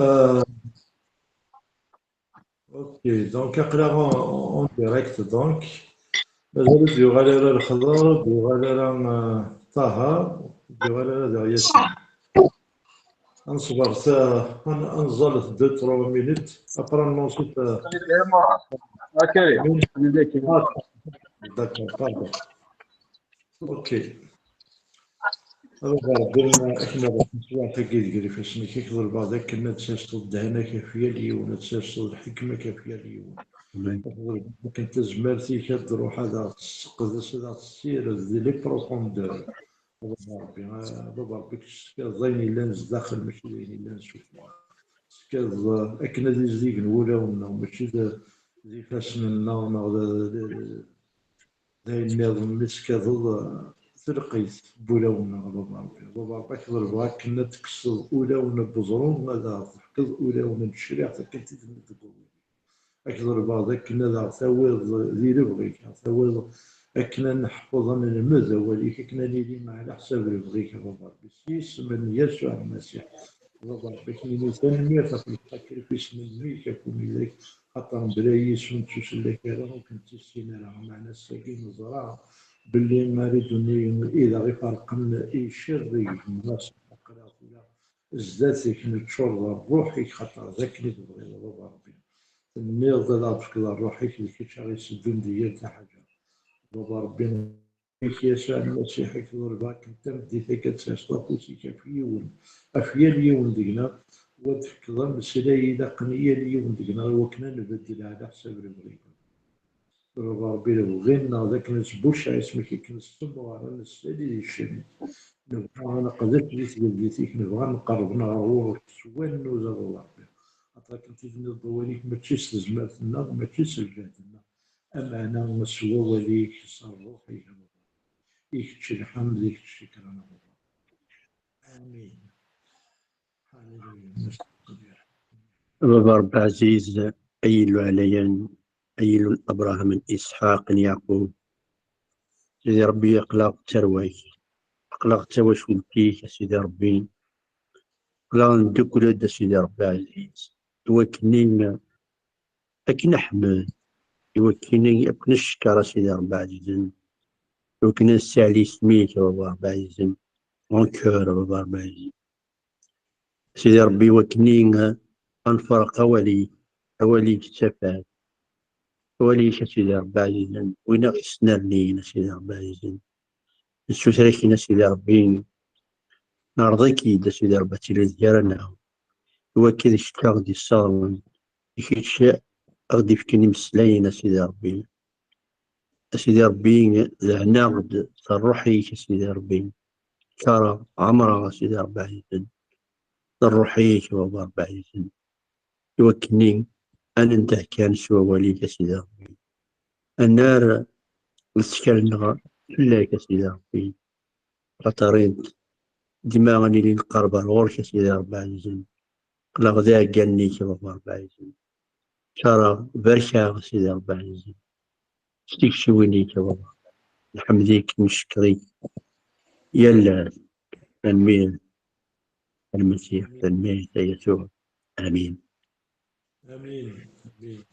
Euh, ok, donc أقرأ en direct donc. مازال يغالي الخضر يغالي طه يغالي ياسين. نصبر نزل 2 3 minutes après ensuite كريم من خلي d'accord pardon. Ok. ربنا احنا نسوا حكي كيفاش كيكبر بعضك كنا تساسط الدهنة كافية اليوم تساسط الحكمة كافية اليوم ممكن تزمرتي كتروح هذا تسقط هذا تصير لي بروفوندور ربي بابا ربي زين الا نز داخل ماشي زين الا نشوف كاز اكن هذه زيك نولاونا ماشي ذي فاسنا داين النظام مسكاظل ترقيت بولاونا بابا ربي كبر بغاك كنا تكسر اولاونا بزرون هذا تحكز اولاونا بالشريعة كنت تقول أكثر بعض أكنا ذا ثوض ذي ربغيك ثوض أكنا نحفظ من المذ وليك أكنا نيدي مع الحساب ربغيك بابا بسيس من يسوع المسيح بابا بكني نتنمير في الفكر في اسم الميك يكون إليك خاطر بلاي اسم تسلك راه كنت السنة راه معنا الساكين الزراعة باللي ما ردني إذا غير فرقنا إي شري الناس قرات ولا ازدادتك نتشر روحي خاطر ذاك اللي تبغي بابا ربي النيل ضلع بشكل روحك اللي كيشغل يسدون ديال تاع حاجة بابا ربي فيك يسوع المسيح يكبر باك انت بديت كتساسطا كلشي كافيون افيا اليوم دينا وتفكر مسلاي الى قنيه اليوم دينا وكنا نبدل على حساب البغيكم بابا ربي لو غينا ذاك نسبوش اسمك كنسمو على نسالي الشمس نبغى نقدر ليس بديتيك نبغى نقربنا غور سوان نوزا الله ربي خاطر كنتي الضواليك ماشي زمرتنا ماشي سجاتنا اما انا مسوا وليك صار روحي يكتشي الحمد يكتشي كرامة الله. امين. هللويا. بابا رب عزيز أيل عليا أيل أبراهيم إسحاق يعقوب سيدي ربي أقلق ترويش أقلق تواش ولكيك سيدي ربي أقلق ندوك ولاد سيدي ربي عزيز يوكلني أكن أحمد يوكلني أكن الشكر سيدي ربي عزيز يوكلني السعلي سميك بابا رب عزيز غنكور بابا رب عزيز سيدي ربي يوكلني أنفرق أوليك تفات أوليك سيدي ربي عزيز وين غيسنا لينا سيدي ربي عزيز نسوسريكينا سيدي ربي نرضيك يدا سيدي ربي تيلي ديالنا هو كذا شتا غدي الصالون يكيتش غدي فكني مسلاينا سيدي ربي سيدي ربي زعنا غد تروحيك سيدي ربي كرا عمرها سيدي ربي عزيز تروحيك بابا ربي عزيز يوكلني أنا نتاع كان سوا وليك سيدي ربي النار نسكرنا لك سيدي ربي خاطرين ديما غني لي نقرب غورك سيدي ربي عزيز لا غدا كانيك بابا ربي عزيز شرا بركة سيدي ربي عزيز شتيك شوينيك بابا نحمديك نشكريك يلا تنمية المسيح تنمية يسوع آمين. امين. امين.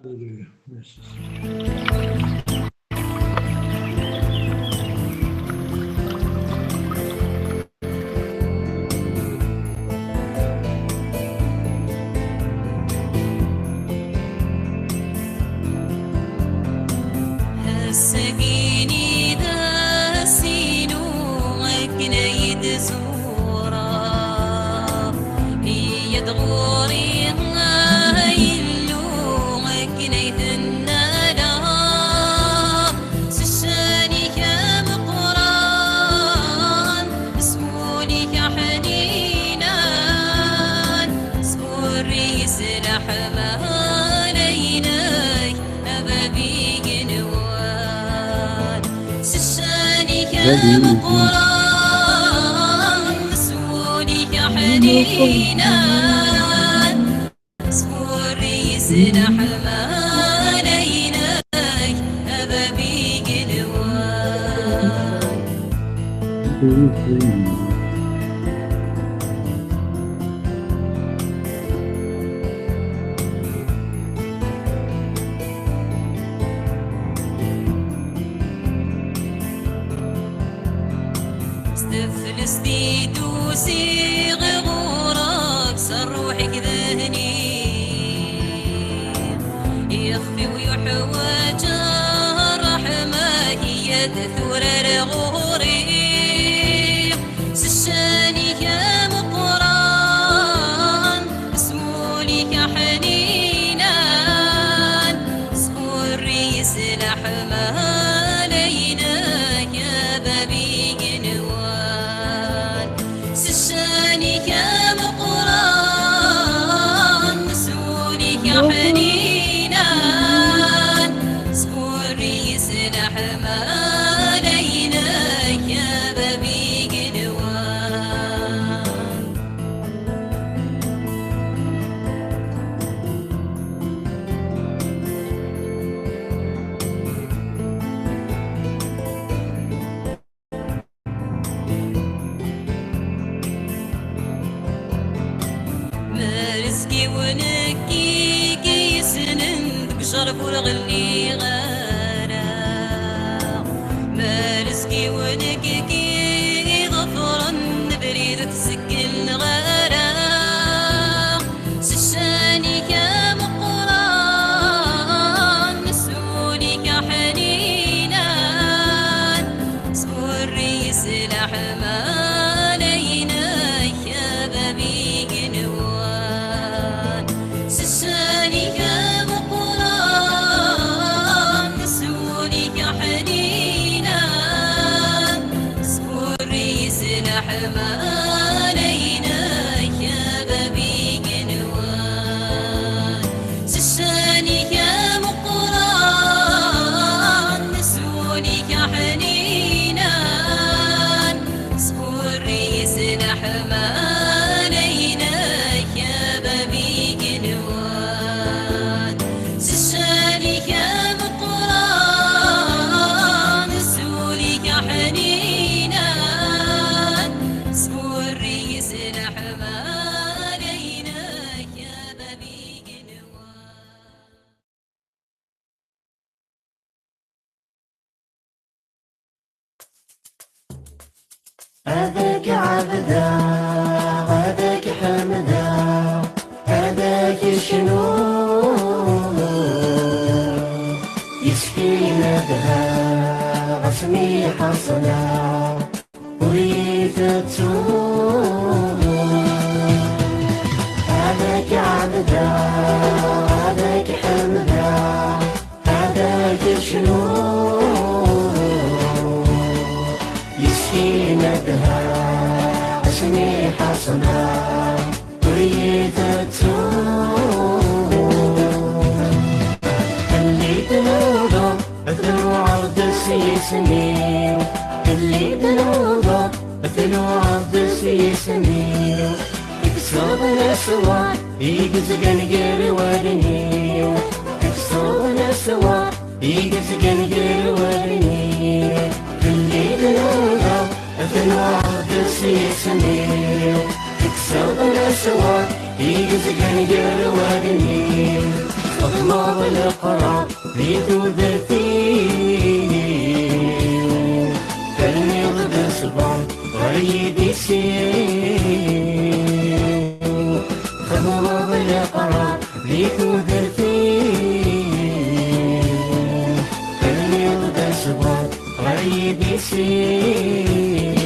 هللويا. السقيني ذا السينو غكنا يدزورا يدغوري غايلو غكنا يدنالا مقران سولك حنينا سوري سلاح ما علينا أبابي قلوان استفلستي دوسي غورك صار روحك ذهني يخفي ويحوى رحمك يدثور الغوري سشانك مقران سمولك حنينا سوري سلاح ما علينا يا بابي سشانك مقران سولك حنينا سوري سلاح ما علينا يا بابي قلوان رزقي ونكي كيسنن بشرف والغلي غارا ما رزقي ونكي كي ظفرا بريد تسكن غارا سشانك مقران مسؤولك حنينا سوري سلاح ما علينا يا بابي قلوان سشانك مقران سولك حنينا سوري سلاح ما علينا يا بابي قلوان سشانك مقران سولك حنينا سوري سلاح ما علينا يا بابي قلوان سشانك مقران سولك حنينا سوري سلاح ما علينا يا بابي قلوان هذاك عبدا هذاك حمدا هذاك شنو يسقينا بها غصني حصنا اريد تتوب هذاك عبدا هذاك حمدا هذاك شنو يسقينا بها غصني حصنا اريد تتوب اللي تنوضه مثل عرض سنين اللي تنوضه مثل عرض سنين يكسرنا سوا يقزق نقر ورني يكسرنا سوا يقزق نقر ورني اللي تنوضه مثل عرض سنين يكسرنا سوا يقزق نقر ورني أضمر القرار ريد ذاتي كلمي ضد الصبان غريب يسير أضمر القرار ريد ذاتي كلمي ضد الصبان غريب يسير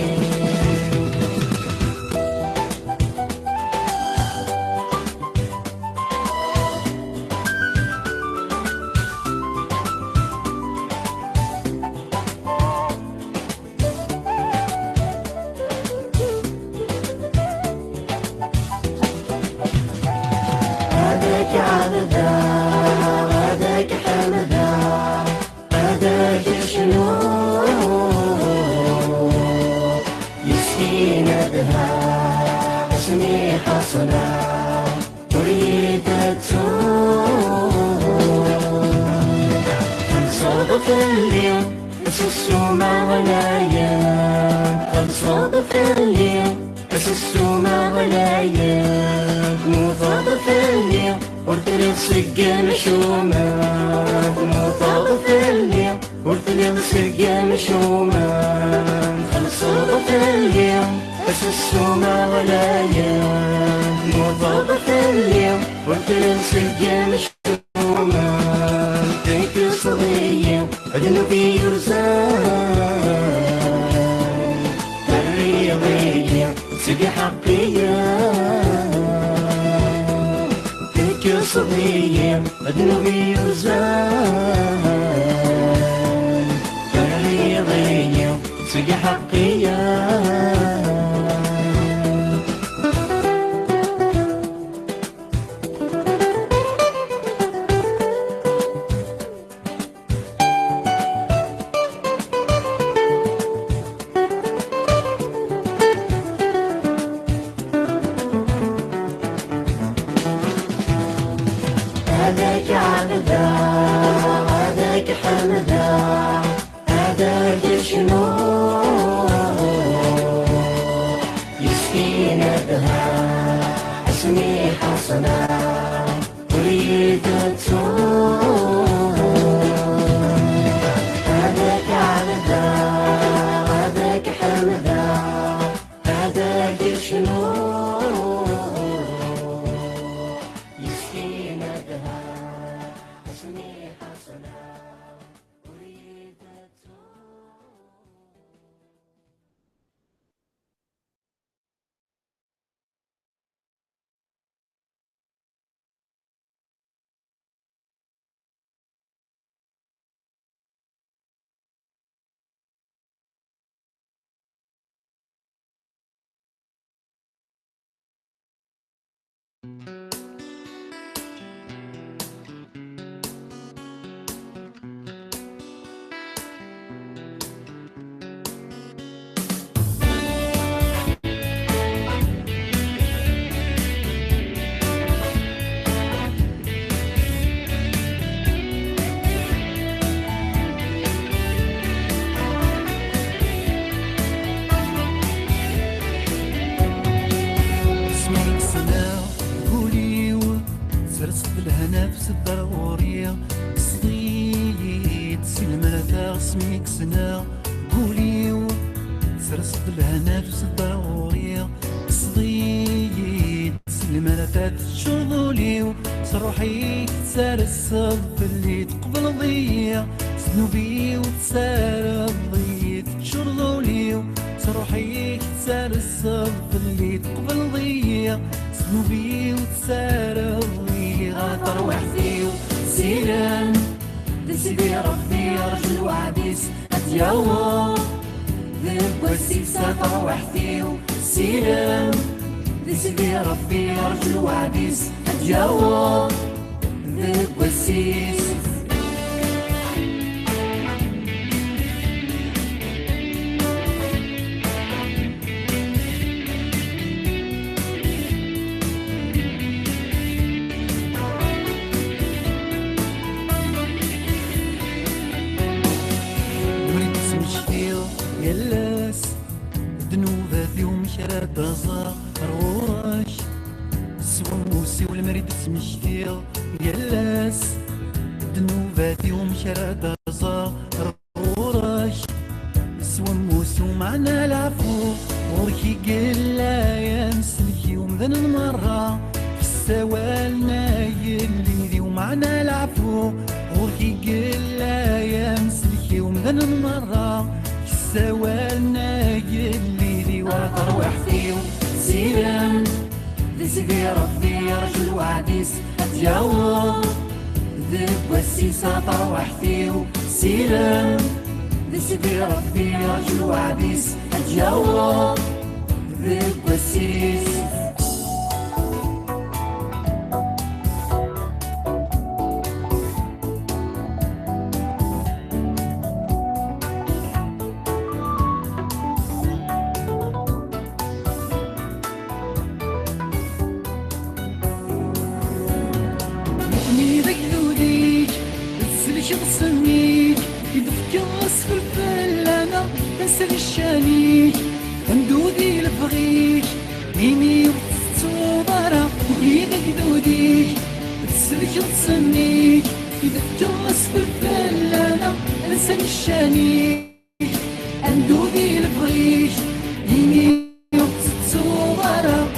هذاك حمدا هذاك شنو السومة غلايا خلصوض في الليل بس السومة غلايا موطاط في الليل ورتلي السقا مشومة موطاط في الليل ورتلي السقا مشومة خلصوض في الليل بس السومة غلايا موطاط في الليل ورتلي السقا مشومة كيك صغير أجنبي يرزان الرياضية سقي حقية كيك صغير أجنبي يرزان الرياضية سقي حقية هذاك عبدا هذاك حمدا هذاك شنو يسكينا بها اسمي حسنا اريد تسوق هذاك عبدا هذاك حمدا هذاك شنو نفس الضرورية صديت سلمة سميك سنا قوليو سرصد لها نفس الضرورية صديت سلمة تشرضوليو صروحي تسال الصب اللي تقبل ضيع سنوبي وتسال الضيق تشرضوليو صروحي تسال الصب اللي تقبل ضيع سنوبي وتسال الضيق غاطر وحدي سيران دسبي ربي رجل وعديس اتياو ذنب والسيسة طر وحدي سيران دسبي ربي رجل وعديس اتياو ذنب والسيس يلاس ذنوباتي ومشرات زهر روراش السواموسي والمريد تمشتيل يلاس ذنوباتي ومشرات زهر روراش السواموسي ومعنا العفو وركي قلا يا مسلكي ومذن المرة في السوالنا يلي ذي ومعنا العفو وركي قلا يا مسلكي ومذن المرة سوالنا يلي ذي وطر وحدي سيران ذي سيدي ربي رجل وعديس اتياو ذيب والسيسة طر وحدي سيران ذي سيدي ربي رجل وعديس اتياو ذيب والسيس شغصنيك يدفك الراس في الفل انا نسل الشانيك ندودي لبغيك ميمي وتصوبرا ويدك دوديك تسلك تصنيك إذا تجلس في الفلانة نسل الشانيك ندودي لبغيك ميمي وتصوبرا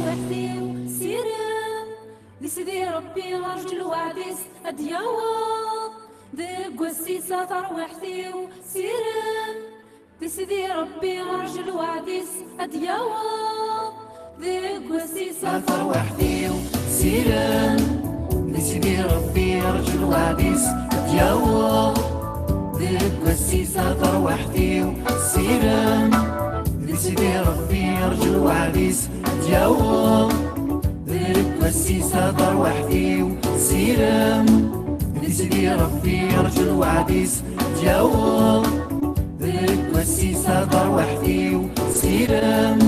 وحدي وسيرم لسيدي ربي رجل وعديس أدياوة دق والسيسة وحدي وسيرم لسيدي ربي رجل وعديس أدياوة دق والسيسة وحدي وسيرم لسيدي ربي رجل وعديس أدياوة دق والسيسة وحدي وسيرم لسيدي ربي رجل وعديس أدياوة دق والسيسة وحدي وسيرم لسيدي ربي رجل وعديس أدياوة دق والسيسة وحدي وسيرم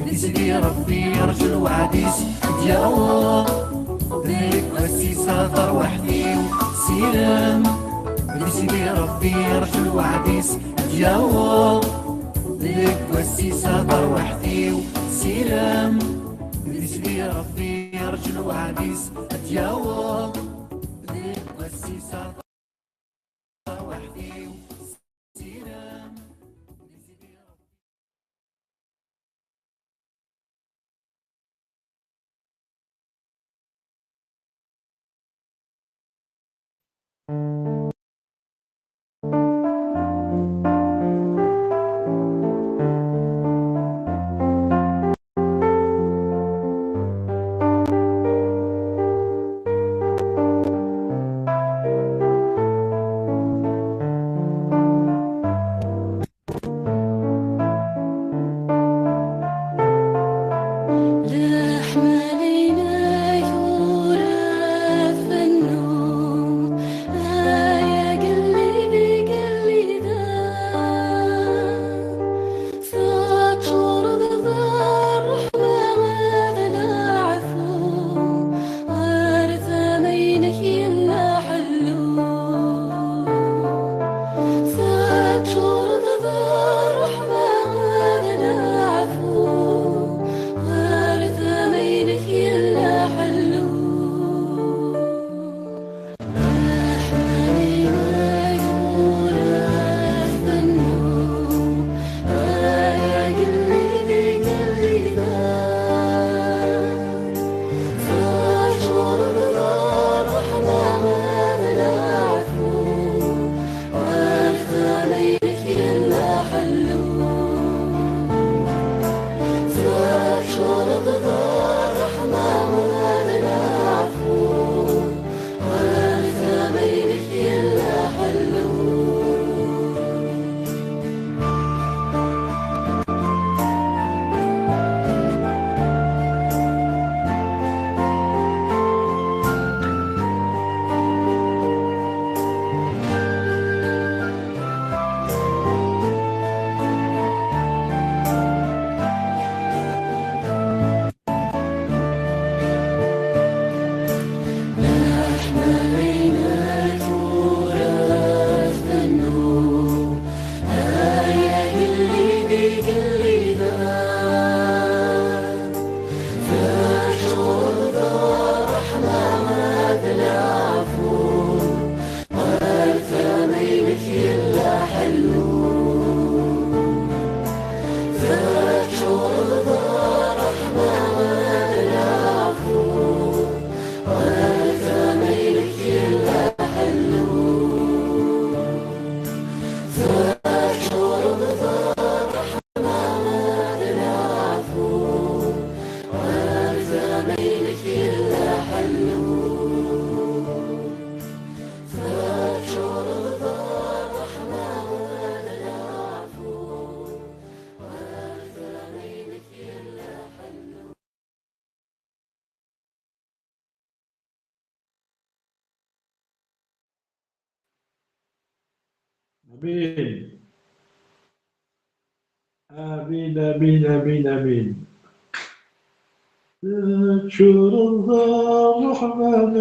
لسيدي ربي رجل وعديس أدياوة دق والسيسة وحدي وسيرم لسيدي ربي رجل وعديس أدياوة دق والسيسة وحدي وسيرم لسيدي ربي رجل وعديس أدياوة دق والسيسة وحدي وسيرم لسيدي ربي امين امين امين امين امين. شور الله الرحمن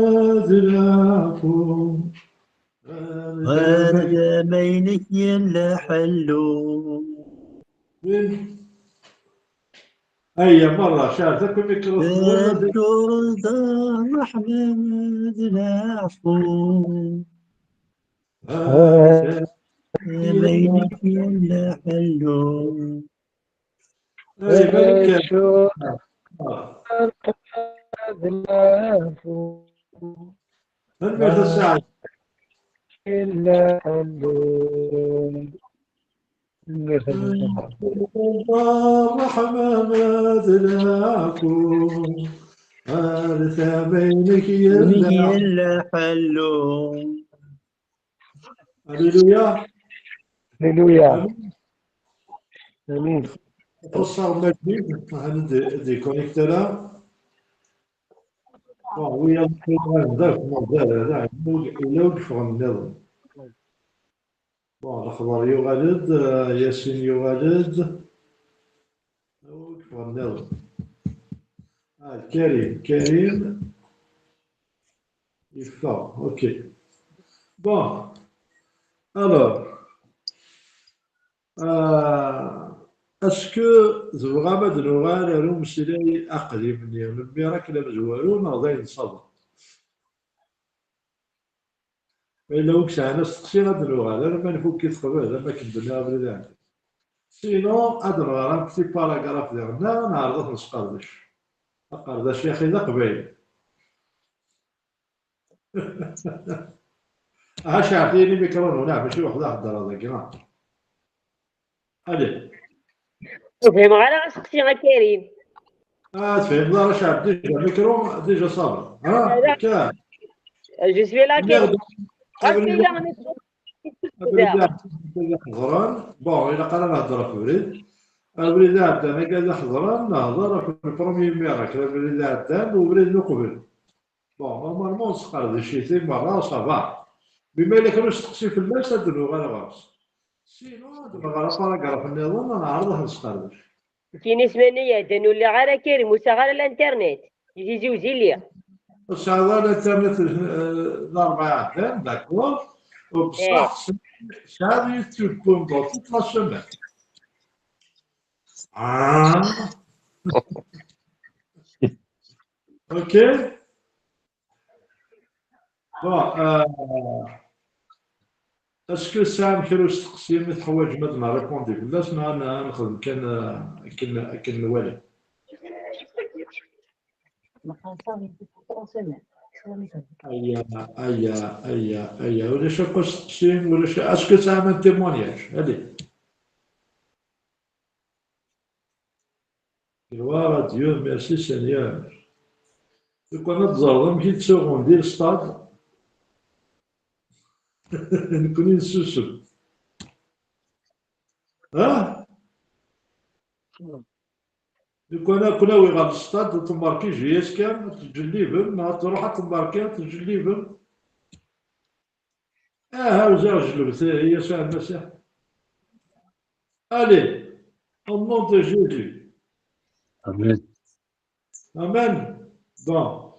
ذراكم هذا بينك يلا حلو. من أي مرة شارتك الميكروفون الدور دار أحمد العفو. بينك يلا حلو. أي ملك شو آه. العفو من مئة الساعة إلا حلو. الرحمن ذلاكم عارف بينك بينك يلا. يلا حلو. هللويا. هللويا امين. قصة مجيد عند ديكونيكت لا وهي ذاك مازال هذا إلا وقفوا النظام. الأخبار يغالد ياسين يغالد وقفوا النظام. كريم يفا اوكي. بون الوغ اسكو زوغا ما دنوغال هادو مسيلي اقدم من ميراك لا مزوالو ناضي نصبر الا وكس انا استقسي غاد نوغال انا ما نفوك كي تقبل ما كندير بلي عندي سينو ادنوغال في باراغراف ديالنا نعرض نسقردش قرداش يا اخي ذا قبيل. اش عطيني ميكرون هنا ماشي وحده هضر هذاك راه الي تفهم على سقسي غا كريم. تفهم لا راه شعب ديجا ميكرو ديجا صابر لا كاع جو سوي لا كريم. ابريد لا حضران بون الا قال نهضر في بريد ابريد عدى انا قاعد حضران نهضر في البرومي ميراك ابريد عدى وبريد نقبل بون نورمالمون سقر شي ثيم مرة صافا بما الا كانوا يستقسي في الناس هادو غير غاص سينو هادو غير باراغراف النظام نعرضه نسقردش كاين اسمانية نولي غير كريم وسا غير الانترنت يجي زوجي ليا. الشهر الانترنت الاربعاء عدى داكور وبصح شهر يوتيوب بوندو توت لا سومان. اوكي بون اسكو سام كيلو تقسيم مثل حوايج ما نريبوندي فلاش نخدم كان الوالد. ايا ولا شو تقسيم ولا شو اسكو سام ان تيمونياج هادي gloire à Dieu merci Seigneur. كنا تزرهم كي تسوقون ديال السطاد نكوني نسوسو كنا وي غاد السطاد تماركي جياس كان تجليبهم نهار تروح تماركي تجليبهم هاوزا جلبت هي ساعة المسيح. الي au nom de Jésus. امين. امان بون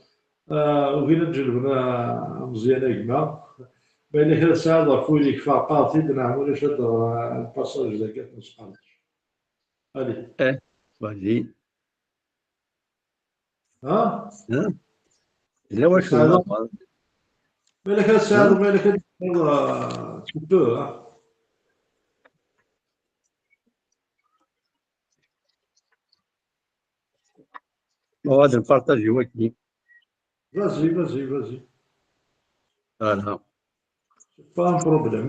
وغينا نجلبنا مزيانه كما بين هذا ساعه فوليك فقاطي نعملوا شاد الباساج ذاك نسقط. الي واجي لا واش هذا بالك هذا الساعه بالك تبو مواد البارطاج وكي vas-y انا pas un problème.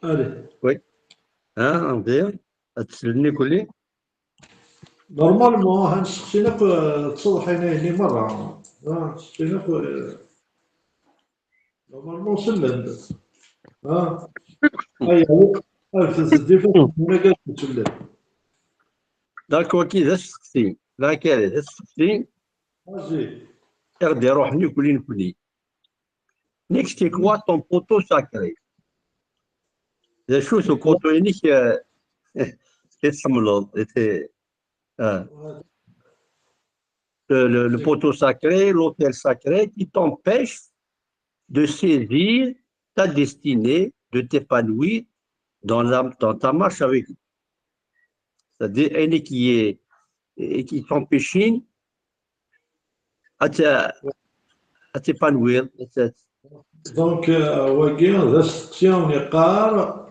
الي وي مزيان تسلني كلي نورمالمون هنسقسيناك تصلح عينيني مرة سقسيناك نورمالمون سلم أيا تزدي فوق هنا قاعد تسلم داك وكي ذا السقسي لا كاري ذا السقسي vas-y يغدي روحني كلي نكوني نيكستي كوا طون بوتو ساكري ذا شو سو كوتو ينيك تتحملو le poteau sacré, l'autel sacré, qui t'empêche de saisir ta destinée, de t'épanouir dans ta marche avec lui. C'est-à-dire, un qui t'empêche à t'épanouir. دونك واقي ذا ستيون يقار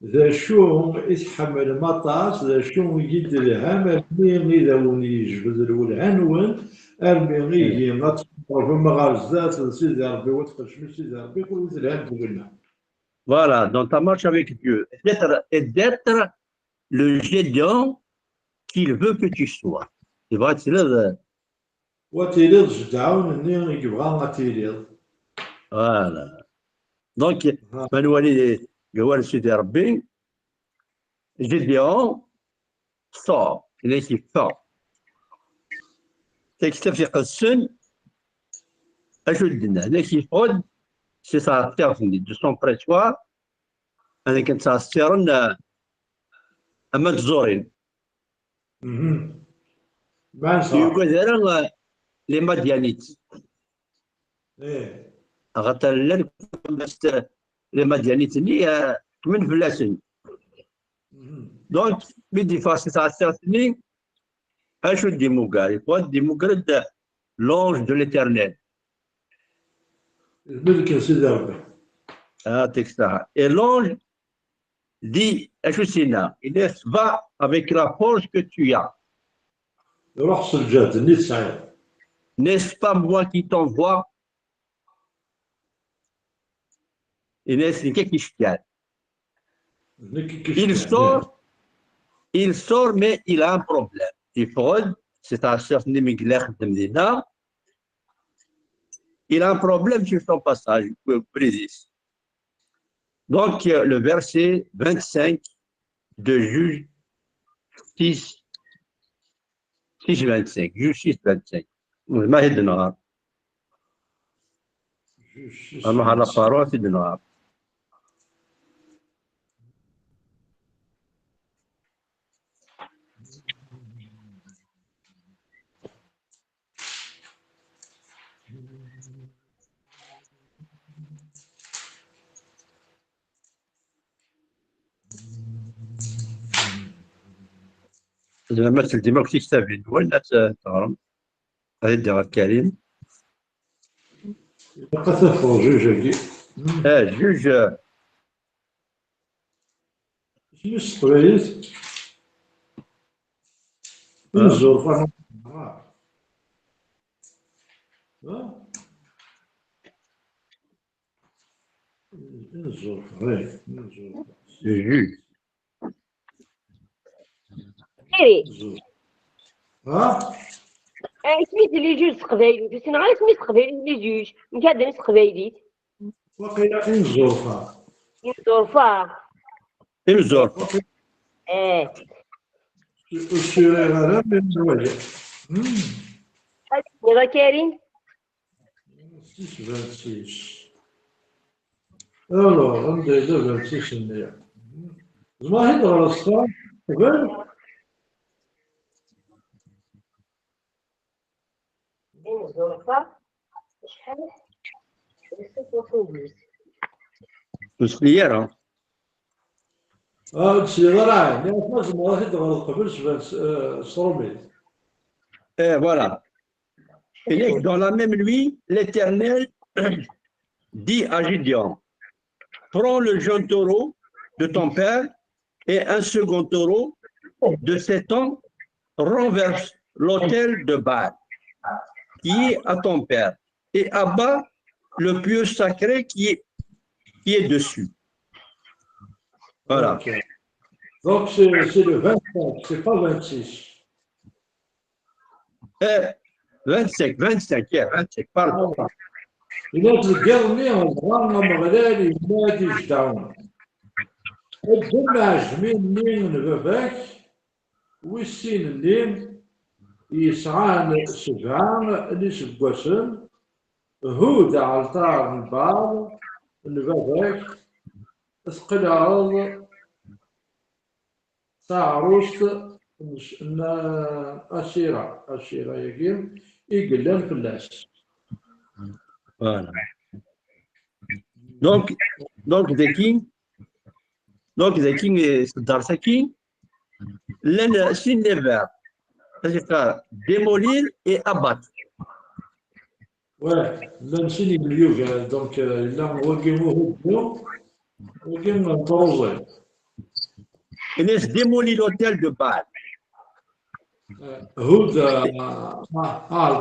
ذا شو يتحمل مطاس ذا شو يجد الهم مي ذا وني يجبد العنون ارمي يجي ما تصبر فما غازات سيدي ربي وتخش من سيدي ربي كل الهم قلنا. Voilà, dans ta marche avec Dieu, d'être le Gédéon qu'il veut que tu sois. Tu vois, c'est là. وتيريض جدعون اني يبغى غاتيريض. Voilà. Donc, Manuel Gawal Sidi Rabbi, Gédéon sort, il est qui sort. تكتفي قسن أجدنا لكن يفقد سي ساعتيرني دو سون بريتوار أنا كنت ساعتيرن أما تزورين يقول هذا لي ماديانيت غتر بس لي ماديانيت اللي من بلاسن دونك بدي فاسي ساعتيرني أشو ديموغال يقول ديموغال l'ange de l'éternel. Et l'ange dit, il va avec la force que tu as. N'est-ce pas moi qui t'envoie? Il sort, mais il a un problème. Il a un problème sur son passage, précis. Donc, le verset 25 de Juge 6, 25. Juge 6, 25. ما هي النهار. أما على قارات النهار. مثل ديما كنتي تستافد ولا تغرم هذه الدار الكريم جوج جوج شنو الصغيريت الزرفة جوج خيري ها سميت لي جوج قبايلي بس انا غير سميت قبايلي لي جوج مكاد ناس قبايلي وقيلا الزرفة الزرفة الشيري غير من الوجه يا كريم 26 alors عندي 26 النية زعما هضر الصفا قبل الزرفة شحال مسلية السيارة لازم واحد يدخل قبل صرومي. Et voilà. Et dans la même nuit, l'Éternel dit à Gédéon, prends le jeune taureau de ton père et un second taureau de 7 ans, renverse l'autel de Baal qui est à ton père et abat le pieu sacré qui est dessus. Voilà. Okay. Donc c'est le 25, c'est pas 26. 25, pardon. ينادي القرني والغرام مغلالي ينادي جدعون. الجمع جميل نين باباك ويسين النين يسعان سبعان اللي سبوسن هود عالطار البعض باباك اسقل عرض ساعة عروست أشيرة يقيم يقلل فلاش. Voilà. Donc, ذكي صدر سكين لنا سين نبع démolir et abattre. Ouais, là, c'est une yoga. Donc, là, on regarde un projet. Il laisse démolir l'hôtel de Bâle. هدى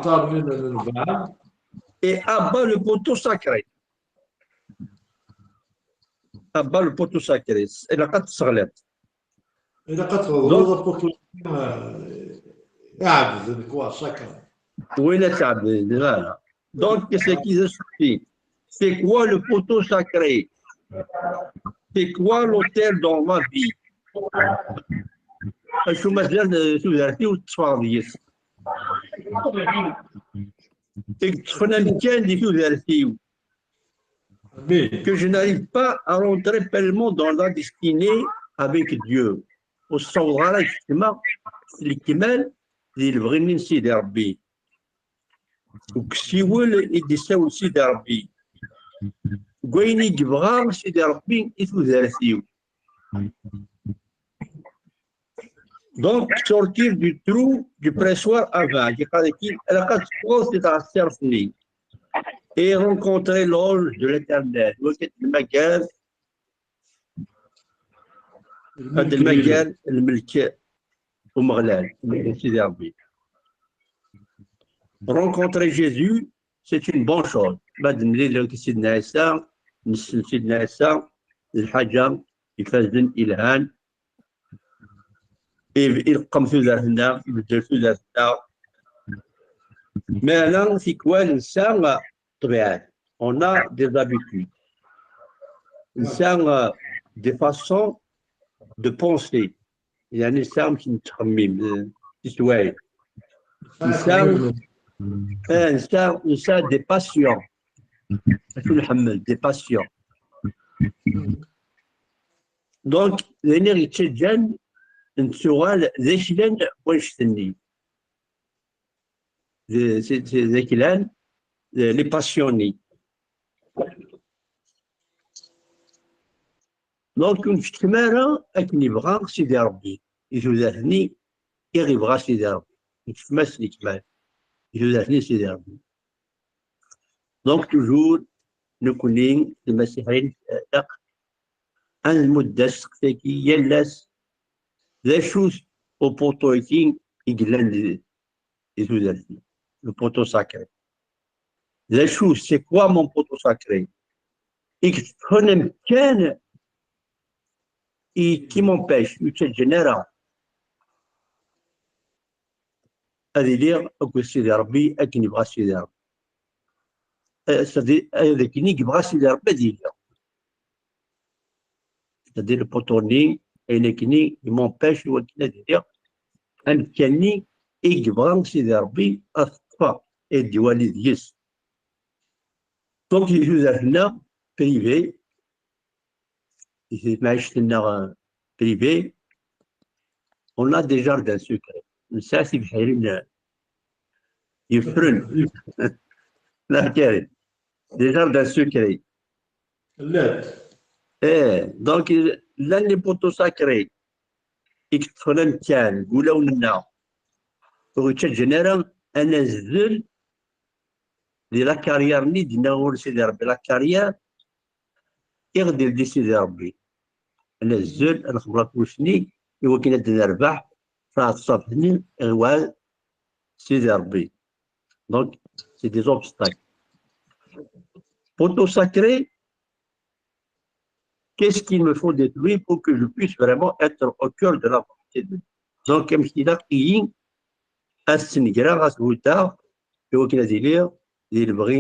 طار من الباب. Et abat le poteau sacré. Abat le poteau sacré. Il a pas de sarlette. إذا قتلوا هذا بوكو يعبد كوا شكرا. Oui, la table. Voilà. Donc, qu'est-ce qu'ils expliquent? C'est quoi le poteau sacré? C'est quoi l'hôtel dans ma vie? شو مثلا شو ذاتي وتصفاضيس تكتفنا مكان اللي فيه ذاتي que je n'arrive pas à rentrer pleinement dans la destinée avec Dieu والصوت على اجتماع الكمال اللي بغيني نسيدي ربي وكسيول اللي يساوي سيدي ربي وين يبغى سيدي ربي يثو ذاتي. Donc, sortir du trou du pressoir à vin, et rencontrer l'ange de l'éternel. Rencontrer Jésus, c'est une bonne chose. يرقم في ذاتنا يبدل في ذاتنا. Mais là, c'est quoi l'insan طبيعي? On a des habitudes. L'insan des façons de penser. Il y a un insan qui نتخمم تسوي. إنسان des passions. شو نحمل des passions. Donc, لأنه يتشجن السؤال ذاك لان واش ثني ذاك لان لي باسيوني. دونك كون في التماره اكني بغا سيدي ربي يجوزاتني كي بغا سيدي ربي يتفمس لي كمال يجوزاتني سيدي ربي. دونك توجور نكونين المسيحيين ان المده سقتكي يلاس la chose au poteau ici, le poteau sacré. La chose, c'est quoi mon poteau sacré? Et qui m'empêche, c'est général. À dire que c'est d'arbi, à qui n'y bras c'est d'arbi. C'est-à-dire, avec qui n'y bras c'est d'arbi, c'est-à-dire le poteau اللي m'empêche de dire أن كاني إجبران سيدي ربي أخطأ الديوالي ديس. دونك يجوز لنا بريفي معيشة لنا بريفي on a des jardins secrets. نساسي بحيرين يفرن لا كاري des jardins secrets. لا دونك لان لي بوتو ساكري يكتفنا كان قولوا لنا ويتشا جنرال انا نزل لي لا كارير ني دينا ور سيدي ربي لا كارير يغدي لدي سيدي ربي انا نزل انا خبرت وشني هو كي نربح راه تصافني غوال سيدي ربي. دونك سي دي زوبستاك بوتو ساكري. Qu'est-ce qu'il me faut détruire pour que je puisse vraiment être au cœur de la volonté de Dieu? Donc, comme je dis là, il y a un Sénégal, un Sénégal, il y a des livres, des livres,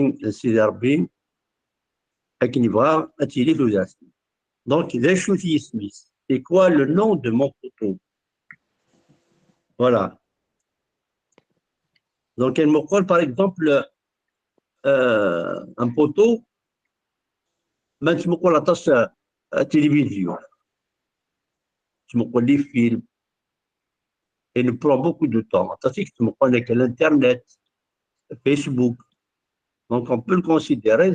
des arbres, et qui va attirer les astres. Donc, les choses Smith. C'est quoi le nom de mon poteau? Voilà. Donc, elle me colle par exemple un poteau, mais tu me colles la tasse. Télévision, tu me connais film, et nous prend beaucoup de temps. Tandis que tu me connais que l'internet, Facebook. Donc, on peut le considérer,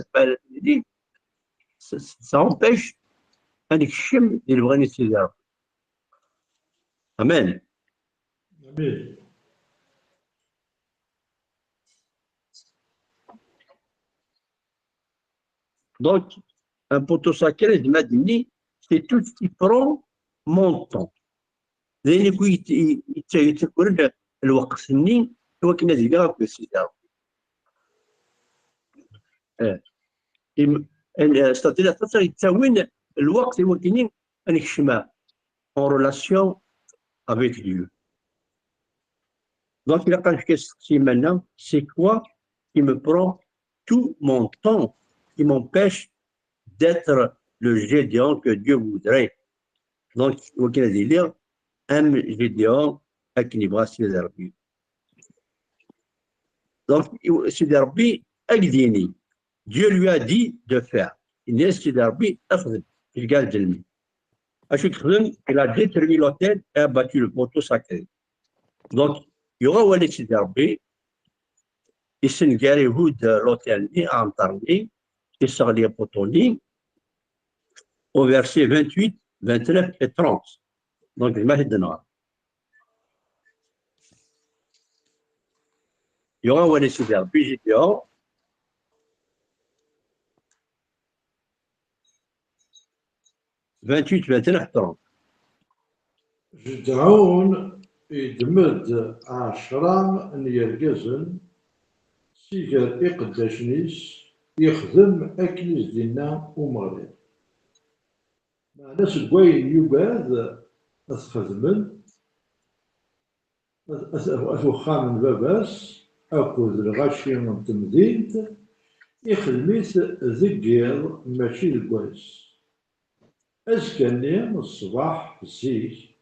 ça empêche un chim de l'organisation. Amen. Amen. Donc, un poteau sacré de Madini, c'est tout ce qui prend mon temps. لأن يتكون الوقت سنين هو كنا ديجا في السيدة. c'est-à-dire que يتكون الوقت هو كنا نكشمه en relation avec Dieu. Donc, il a quand je maintenant, c'est quoi qui me prend tout mon temps, qui m'empêche d'être le Gédéon que Dieu voudrait. Donc, il y a des livres, un Gédéon à qui il va se faire. Donc, c'est d'Arbi Agdini. Dieu lui a dit de faire. Il est c'est d'Arbi Afdel. Il gagne de lui. Il a détruit l'autel et a battu le poteau sacré. Donc, il y aura Walid Sidarbi, il s'est garé de l'hôtel à Antarni, il s'est allé à Potoni, au verset 28, 29 et 30. Donc, il m'a dit de noir. Il y aura Walid Sidarbi, j'étais en 28, 29, 30. جدعون يدمد عشرة يرقزن سيجر إقداشنيس يخدم أكنيس دينا ومغرب معنى سكوين يباد أتخدمن أتوخام باباس أكود الغاشي من تمدينت يخدميت ذكير ماشي الكويس أزكاني الصباح الزيك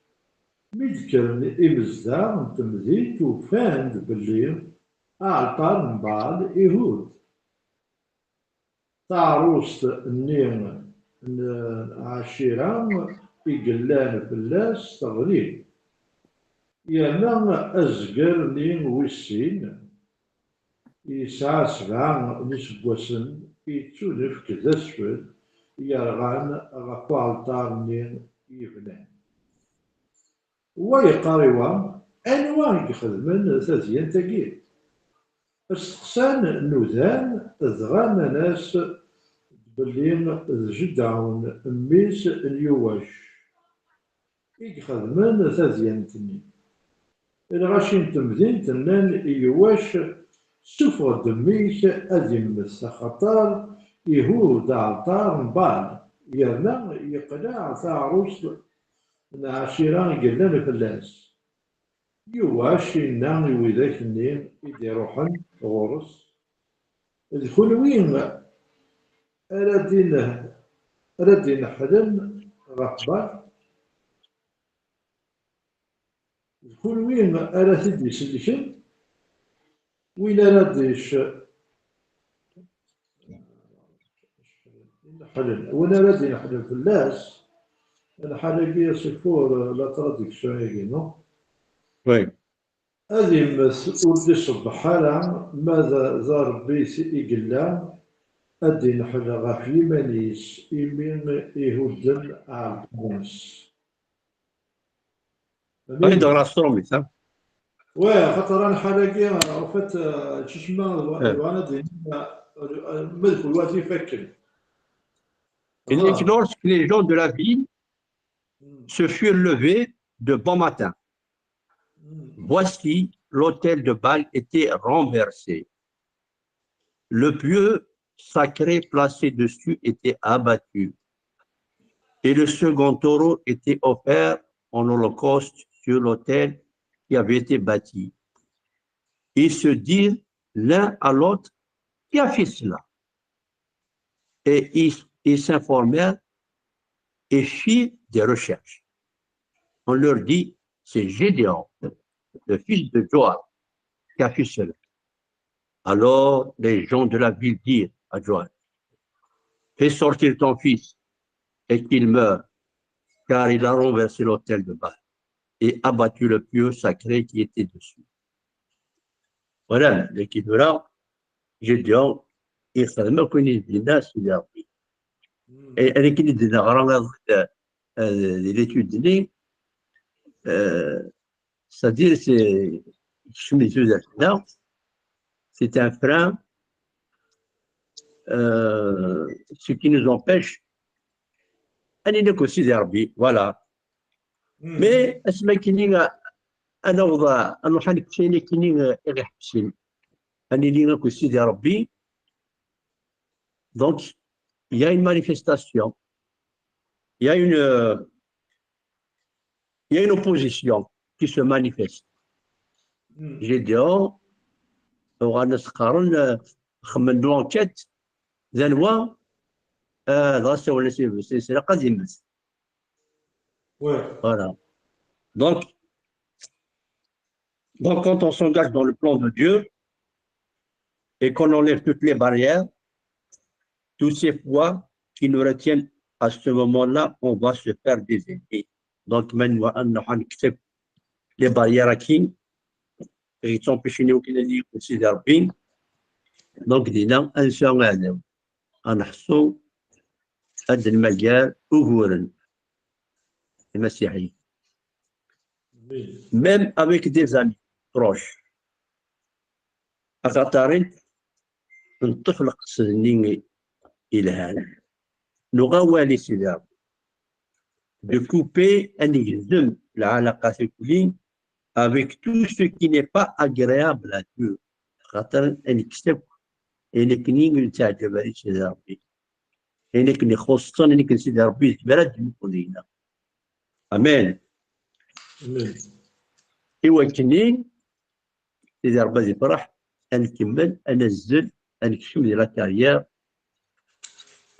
ميدكرني إمزدا من تمدينت وفاند بالليل أعطار من بعض يهود تعروست النيم عشيرة يقلان بلاس تغريب يانا أزقر نيم ويسين يسعى سبعة نسبوسن يتولف كذا سفل يرغان غفو عطار نيم يبنان ويقاروا أنواع يخدمن ثلاثين تاكيل استقسان نوذان ذغان ناس بلين جدعون ميس اليواش يخدمن ثلاثين تنين الغاشين تمدين تنان يواش سفر دميك أدمس خطار يهود عطار مبال يرنا يقنع تعروس عشيران قلنا فلاس يواش ينام وذاك النيم يديروحن غورس الكلوين أردين حلم غطبار الكلوين أردين يسلكن وين أرديش حلم وين أردين حلم فلاس الحلقية سفور لا تردك شوية نو Oui. هذه مسؤول الصبح ماذا زار بيس إقلام أدي نحن غاف يمانيس يمين يهودن على الناس. Oui, dans l'astronomie, ça. واه خاطر انا حلاقي عرفت تشمع وانا دي ملك الوقت يفكر. Il dit que lorsque les gens de la ville se furent levés de bon matin, voici l'autel de Baal était renversé. Le pieu sacré placé dessus était abattu. Et le second taureau était offert en holocauste sur l'autel qui avait été bâti. Ils se dirent l'un à l'autre, qui a fait cela? Et ils s'informèrent et firent des recherches. On leur dit, c'est Gédéon, le fils de Joab, qui a fait cela. Alors les gens de la ville dirent à Joab, fais sortir ton fils et qu'il meure, car il a renversé l'autel de Baal et abattu le pieu sacré qui était dessus. فوالا لكن هنا جدهم يخدم كون يدينا سيدي ربي انا كي ندير غرام دي ليتود ديالي c'est-à-dire c'est là c'est un frein ce qui nous empêche أن نكون سيدي ربي فوالا مي اسمع كاينين انا وضع انا حالك كاينين غير حبسين اني اللي نكون سيدي ربي دونك il y a une manifestation il y a une opposition qui se manifeste j'ai dit وغنسقرن خمن لونكيت ذنوا غاسه ولا سلسله قديمه voilà donc quand on s'engage dans le plan de Dieu et qu'on enlève toutes les barrières, tous ces poids qui nous retiennent à ce moment-là, on va se faire des ennemis. Donc, maintenant, on accepte les barrières qui t'empêchent de nous considérer. Donc, disons, un seul adam, un حصو هذا المجال أجورا المسيحي. Même avec des amis proches. أخطرين الطفل قصدني إلهام نغوالي سيدي de couper أن يلزم العلاقات الكلين avec tout ce qui n'est pas agréable à Dieu خاطر أن يكسب أنك نيجي تعجب على سيدي ربي أنك خصوصا أنك سيدي ربي بلد المقولين أمان إيوا كنين سيدي ربي يفرح نكمل انزل نكشف ديال لا كارير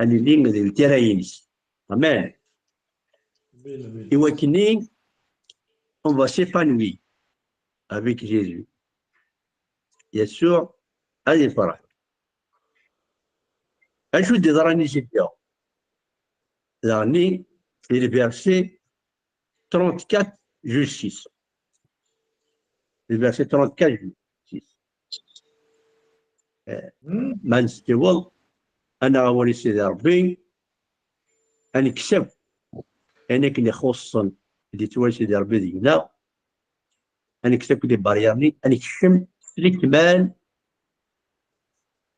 اني لين ديال التراينس امان ايوا كنين on va s'épanouir avec Jésus يسوع هذه الفرح اشو دي راني جيتيا راني في الفيرسي 34 jusqu'à 6 le verset 34 jusqu'à ما نستوى انا ولي سيدي ربي نكسب انك اللي خصن اللي توالي سيدي ربي ديالنا نكسب لي باريرني نكشم الكمال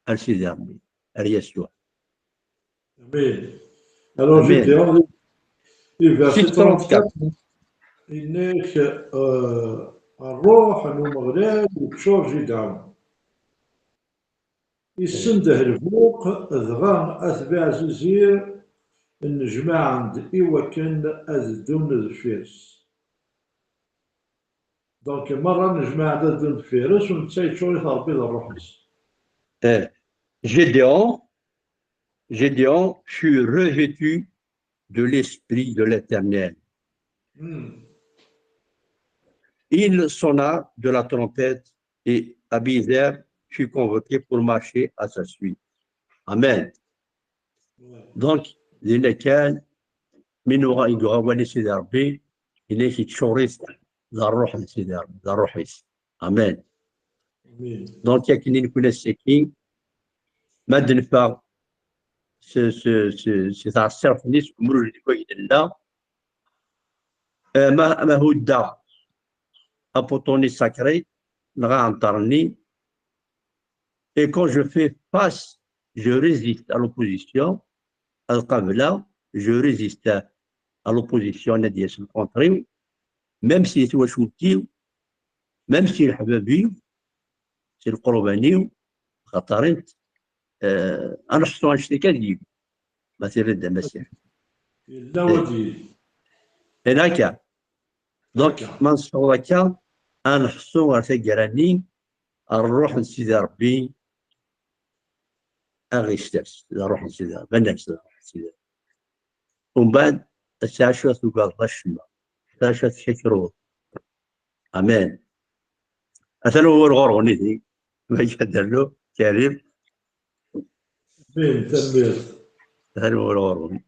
على سيدي ربي على يسوع امين alors je dis verset 34 انك الروح المغلاب وكشور جدعم يسنده الفوق ذغان أتباع زير النجمع عند إيوا كان أذدون الفيرس دونك مرة نجمع عند أذدون الفيرس ونتسايد شوري تربي الروح نس Gédéon fut revêtu de l'esprit de l'Éternel. Il sonna de la trompette et Abiezer fut convoqué pour marcher à sa suite. Amen. Donc, il كان من يغواني سيدي ربي إليه تشوريس ذا الروح سيدي ربي ذا الروحيس. Amen. Donc, يكني نكون السكين ما دنفع تعصر في الناس كمرو اللي كويد الله ما هو الدع أبوتوني ساكري نغا عنطرني. Et quand je fais face, je résiste à l'opposition. Al-Qabla, je résiste à l'opposition ديال الكونتري même si c'est وشوتي même si الحبابي سي القرباني خاطر انا حصو نشتي كديب ما ترد المسيح لا ودي هناك دونك من صورك انا حصو غير الروح لسيدي ربي أغيشتاس الروح لسيدي ربي بنفس الروح لسيدي ومن بعد الساعة تقال غشمة الساعة شكرو أمان أثنو هو الغرغني دي ما يقدر له كريم فين تنبيه أثنو هو الغرغني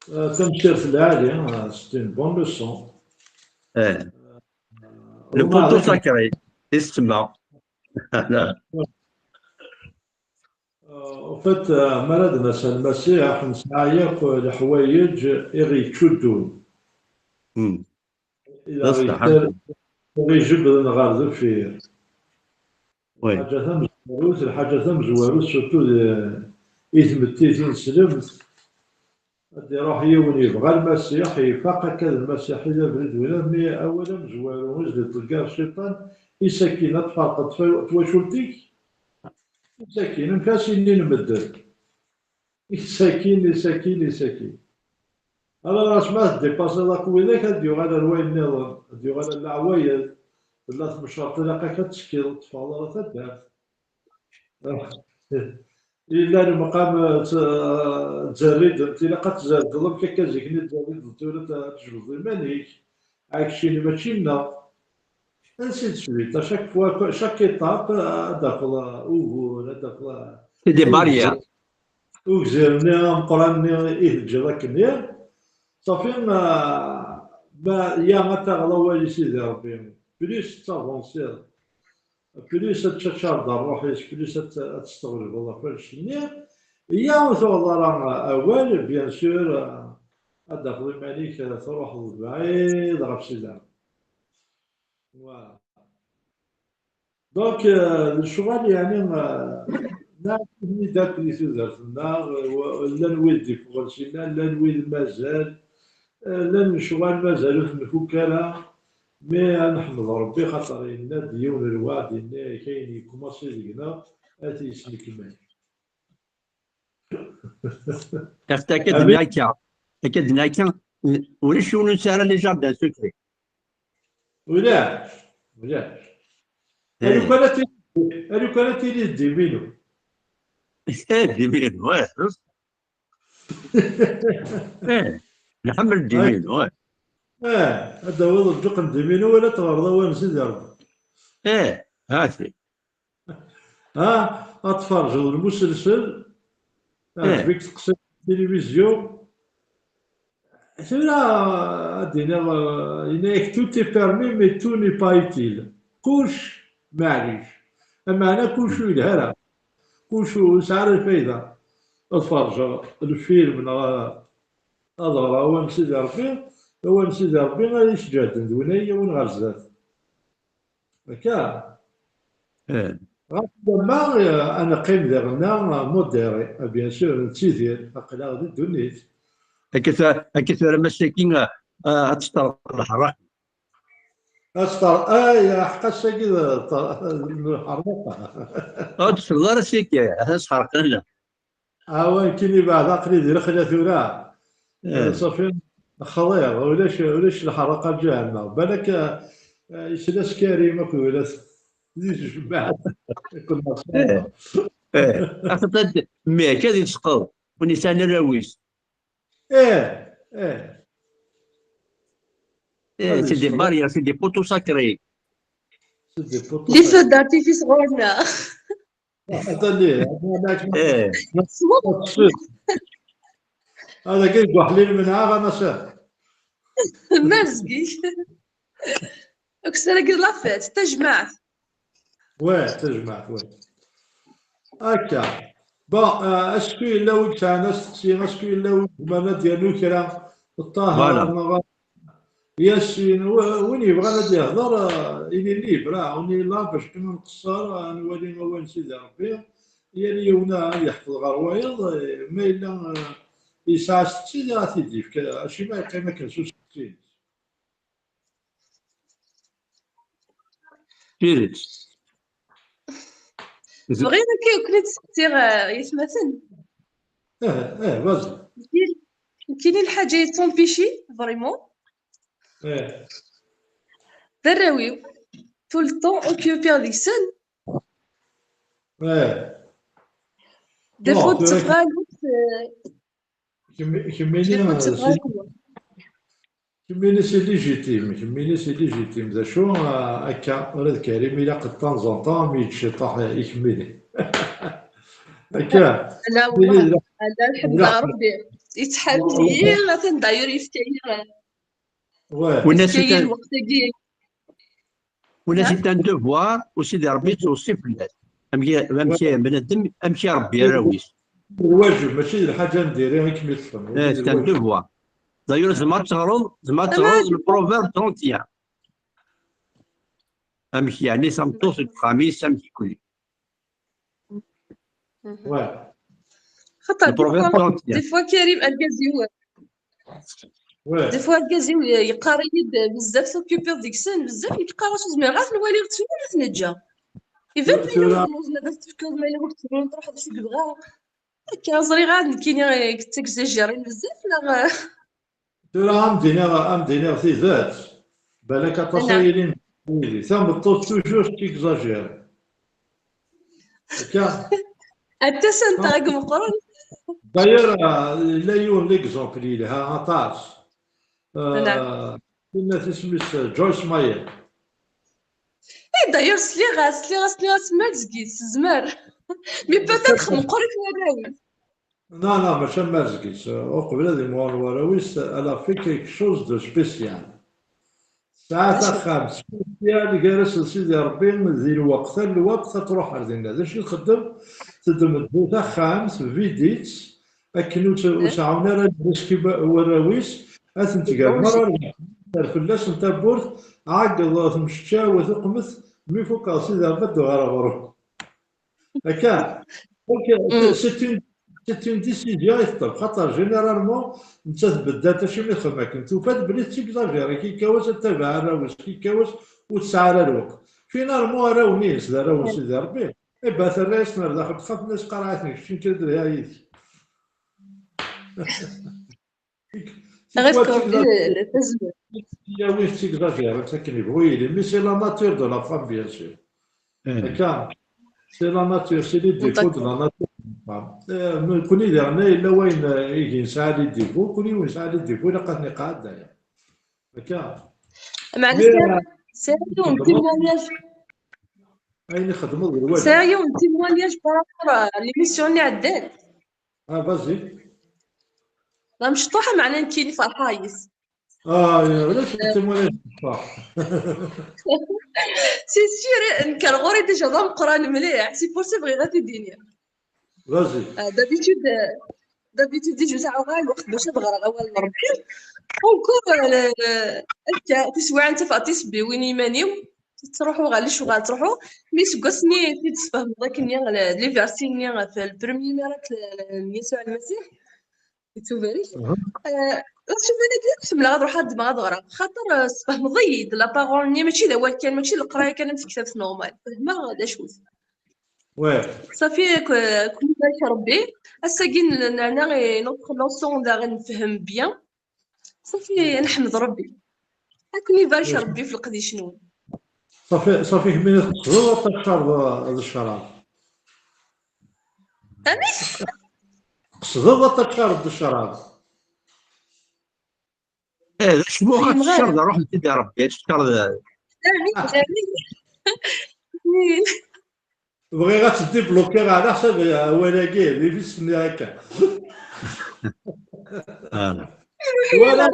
تمشي في العالي سيتي بون لوسون Le poteau sacré. اسمع. لا. وفات مرضنا المسيح نسعى الحوايج إغي تشدون مم. إذا بصح. غيجبد غير دفير وي. الحاجة ثم سورتو إثم التيثين سلمت غادي يروح يولي يبغى المسيح يفاق هكا المسيح إذا بريد ولا مي أولا مزوارو وجد تلقى الشيطان يسكن تفرقت تواشولتيك يسكن مكاسيني نمدل يسكن أنا راس ما ديباسا ذاك وذاك هاديو غادا الوايد نظام هاديو غادا العوايد ثلاث مشروع طلاقة كتسكيل تفاضل تدار إلا المقام تزرد انت لا قتزرد ظلم كازيكني تزرد تولد تجبد المانيك عايشين ماشي لنا نسيت شويه شاك ايطاب داخل اوغور داخل سي دي باريير. وزيرني مقراني إيه جراكني صافي ما يا ما تغلا والي سيدي ربي بليس تافونسير بليس تشارد روحي بليس تستغرب والله فالشنيا يا وثوضر أول بيان سور هذا في الملك تروح بعيد غير سيدي دونك الشغل يعني نعرفني داك اللي تزرتنا لا نويد فوقنا لا نويد مازال لا نشغل مازالو في الفكرة مي نحمد ربي خاطر لنا ديون الوعد إن كاين يكوماسي لينا أتي يسلك المال. تفتكر هناك ولا شنو نسال لي جاردان سكري ولاش هذو كانت تيلي ديبينو ديمين واه نحمل ديمين واه هذا هو الدق ديبينو ولا تغرض وين سيدي ربي هاتي اتفرج المسلسل بيك تقصد التلفزيون لا دينا تو تي بيرمي مي تو ني با يوتيل كلش معليش اما انا كلشو يلهى كلشو سعر الفايده اتفرج الفيلم نظرة وين سيدي ربي غادي يشجع دونية وين غزات هكا ما انا قيم ديالنا موديري بيان سور نتيدير اقلا غادي دونيت هكا مساكين تشطر الحرام أسطر يا حق ساكي الحرمقة تشطر ساكي أسحرق لنا وين كيني بعد عقلي ديال خلا ثورة صافي خضير ولاش الحرقة جهنم بالك يسلاس كريم اكو ولا زيد بعد كنا أخذت مي كذي تسقط ونسان الراويس سي دي باريير سي دي بوتو ساكري لي فو دارتيفيس غورنا هذا كي حليل منها غنصير مازقي اكثر كي لافيت تجمعت تجمعت هكا بون اسكو الا وقت انا سقسي اسكو الا وقت ما ديالو كرا الطاهر ياسين وين يبغى غادي يهضر إلي ليبرا وني لا باش كنا نقصر نولي وين سيدي ربي هي اليونا يحفظ غروايض ما إلا يسعى 60 راه تيدي شي ما يبقى ما كانش 60 فيريت بغينا كي كنت تسقسيغ يتمثل فازي كاينين الحاجه يتومبيشي فريمون دراويو طول الطون اوكيوبي هذيك السن دي فو تفغالو كميني سي ليجيتيم ذا شو هكا ولاد كريم إلا قد طون طون ميتشي طاح يكملي هكا لا والله انا نحب ربي يتحل لي مثلا داير يفتعي ولا نعم. سي ان دوفوار وسيدي ربي توصي في الناس امشي بنادم امشي ربي راويس الواجب ماشي الحاجه نديرها كيما تفهم. سي ان دوفوار دايور زعما تغرض البروفيرب 31 امشي يعني سامتوس الخميس امشي كل واه خاطر البروفيرب 31 دي فوا كريم الكازيو واه دي فوا الكازيو يقرا يد بزاف سوكيبير ديك السن بزاف يقرا واش زعما غير نولي غتفهم ولا تنجا إذا ترى ما تفكر ما يلوح تروح هذا الشيء بغا كان صري غاد كاين تكزاجيرين بزاف لا ترى عم دينا في ذات بالك تصايرين ثم الطوط توجور تيكزاجير هكا. حتى سنت راك مقرن داير لا يون ليكزومبل لها عطاس كنا تسميس جويس ماير. داير سلي غاس ما تزكيت الزمار مي بوتيتر مقرن وراوي Non, ماشي مازكيس وقبل هذه موان وراويس الا في كيك شوز دو سبيسيال ساعات خامس سبيسيال جالس سيدي ربي ذي الوقت تروح عندنا هذا الشيء تخدم الدوتا خامس فيديتس اكن وسعونا راه نسكي وراويس اثنتقال مره فلاش انت بورت عقد مشتا وثقمت مي فوق سيدي ربي غير هكا. سي اون ديسيزيون يخطب خاطر جينيرالمون انت تبدا حتى شي ما يخدمك انت وفات بلي تيكزاجيري كي كاوس تتابع الراوس كي كاوس وتسعى على الوقت فينالمون راهو نيس راهو سيدي ربي بعث الرئيس نار داخل تخاف الناس قرعتني شنو كندير يا عيد غير تزمر يا وين تيكزاجير انت كنبغيو يلي مي سي لا ناتور دو لا فام بيان سور هكا سي لا ناتور سي لي ديفو دو لا ناتور. كوني درنا الا وين يجي نسعى لي ديفو كوني وين نسعى لي ديفو الا قاتني قاعده هكا معنا سيريون تيمونياج اين خدموا الواجب سيريون تيمونياج بارابور ليميسيون اللي عدات فازي راه مشطوحه معنا كاين فرحايس علاش تيمونياج صح سي سير كان غوري ديجا ضم قران مليح سي بور سي بغي غادي الدنيا فازي دابيتود ديجا ساعه غير الوقت باش نغرا اول ربي اونكور تسوى انت فاتيس بي وين يمانيو تروحوا غالي شو غتروحوا مي سكسني تتفهم ذاك لي فيرسيني في البريمي ميراكل يسوع المسيح يتوفري شوف انا كنت ملا غنروح هاد ما غنغرا خاطر فهم ضيد لا بارول ني ماشي دوا كان ماشي القرايه كانت في كتاب نورمال فهمها غادا شوف صافي كل بارك ربي الساكين انا نوتر لونسون دا غنفهم بيان صافي نحمد ربي هاكني بارك ربي في القضيه شنو صافي كمين تقصدوا تشرب هذا الشراب قصدوا تشرب الشراب شنو غتشرب روح لسيدي ربي تشرب بغي غتدي بلوكي على حسب ولاكي اللي في السن هكا ولا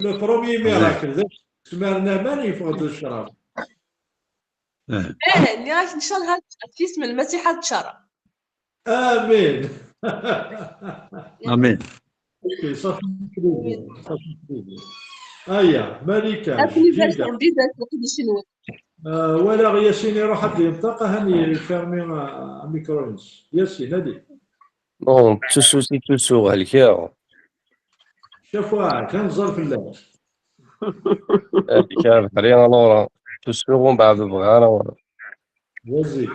لو بروميي ميراكل سمعنا ماني فوق هذا الشراب اللي راك ان شاء الله في اسم المسيح تشرب امين امين صافي هيا ملكه جديده شنو ولا ياسين يروح هاد المنطقه هاني فيرمي ميكرونس ياسين هادي Non, tout sur الكاو شافوها كان زار في الليل الكاو خلينا لورا تسوقون بعد بغانا ورا وزي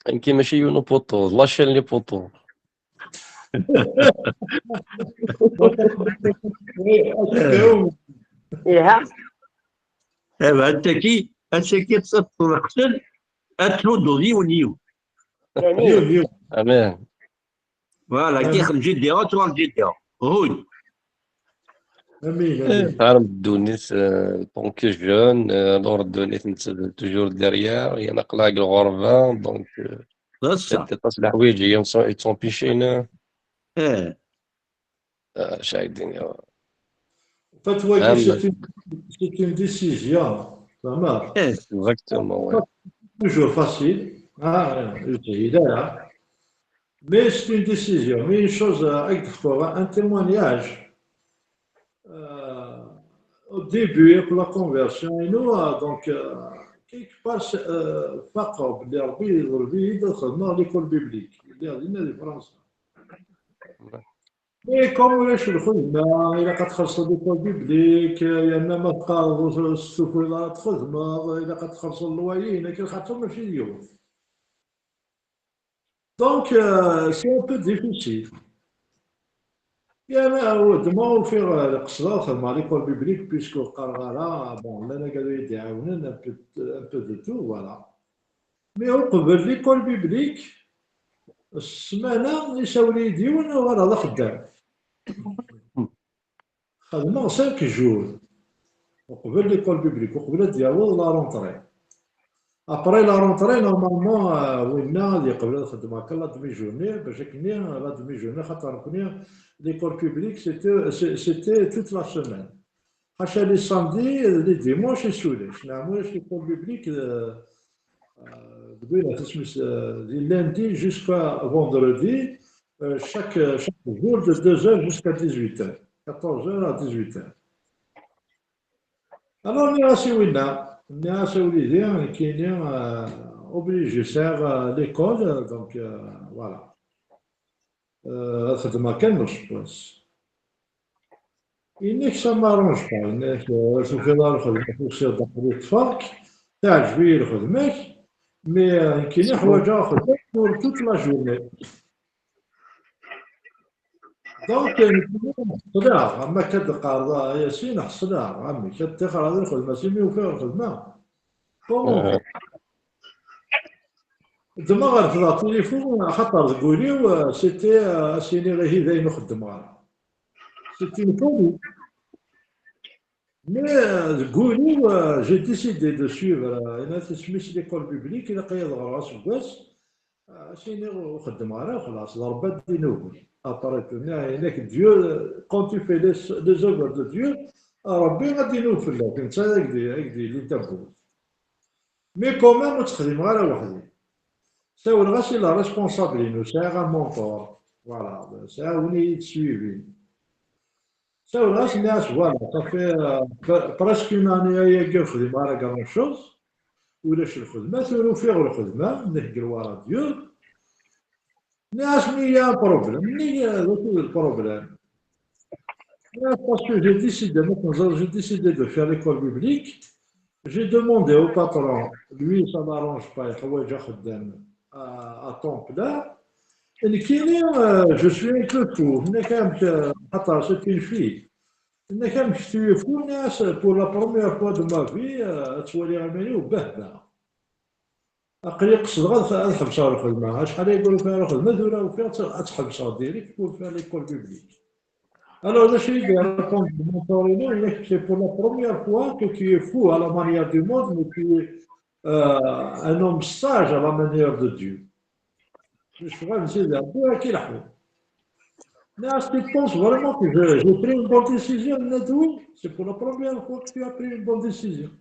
انكي ماشي يونو بوطو لاشين لي بوطو ايوا انت كي تصفر القتل اتلو ديو نيو امان فوالا كي خرج ديرو تروح ديرو هود امين تعرف دونيس دونك جون دور دونيس توجور ديريير هي نقلاق الغربه دونك بصح تصل حوايج هي سون بيشين اه شايدين فتواكي عامة c'est une décision. Ça marche. exactement ouais. Toujours facile. Mais c'est une décision. Mais une chose, un témoignage. Au début, pour la conversion, et nous, donc, quelque part, فقط اللي ربي يدخلنا l'école biblique. Il y a une différence. Mais comme ولاش الخدمة إلا كتخلصوا ليكول بيبليك يا إما ما تقاوضوش السفلات خدمة إلا كتخلصوا اللوايين لكن خاطر ماشي اليوم. Donc, c'est un peu difficile. يعني ودما فيه القصده خدمه ليكول بيبليك بيسكو قرغره بون لانا قالوا يدعاونا ان بو دو تو فوالا. مي هو قبل ليكول بيبليك السمانه يساو لي ديون وراه خدام خدمه 5 جور وقبل ليكول بيبليك وقبل ديالو لا رونطري. ابري لا رونطري نورمالمون وينا اللي قبل الخدمه كلا دمي جورني باش كني لا دمي جورني خاطر كني l'école publique, c'était toute la semaine. Les samedis, les dimanches et soulés. L'école publique, du lundi jusqu'à vendredi, chaque jour de 2h jusqu'à 18h. 14h à 18h. Alors, nous avons qui est obligé de faire l'école, donc voilà. الخدمة كانش بس إنك سا مارونج با إنك شوفي دار الخدمة توصل دخلي تفرق تعجبي الخدمة مي كاين حوايج أخرى بور توت لا جورني دونك نحصلها أما كتقارض ياسين نحصلها عمي كتاخر هذه الخدمة سيمي وفيها الخدمة كومون دما رفض التليفون خاطر تقولي سيتي اسيني غير هذا نخدم غير سيتي نقولي مي تقولي جي ديسيدي دو سويفر انا تسميش ليكول بيبليك الى قيد غراس بواس اسيني نخدم غير خلاص ضربات دينوب اباريت هناك ديو كون تو في لي زوفر دو ديو ربي غادي ينوب فيك انت هكذا اللي تبغي مي كومون تخدم غير وحدي. C'est la responsabilité, c'est un mentor, voilà, c'est un suivi. C'est voilà, ça fait presque une année que je fais la même chose, ou je fais le faire le khidma, نهجر ورا Dieu. Il y a un problème, il y a un problème. Parce que j'ai décidé de faire l'école publique, j'ai demandé au patron, lui ça n'arrange pas, il faut que à temps plein. Et je suis un peu fou. C'est une fille. Je suis fou pour la première fois de ma vie. Tu vois les amis ou bah. Après, je suis allé الخدمة. شحال يقولوا فيها الخدمة دورة وفيها تحبسها ديريكت pour faire l'école publique. Alors, je suis répondre de mon torino, c'est pour la première fois que tu es fou à la manière du monde, mais tu es un homme sage à la manière de Dieu. Je suis un peu à qui la fait. Mais est-ce que tu penses vraiment que j'ai pris une bonne décision, Nadoui? C'est pour la première fois que tu as pris une bonne décision.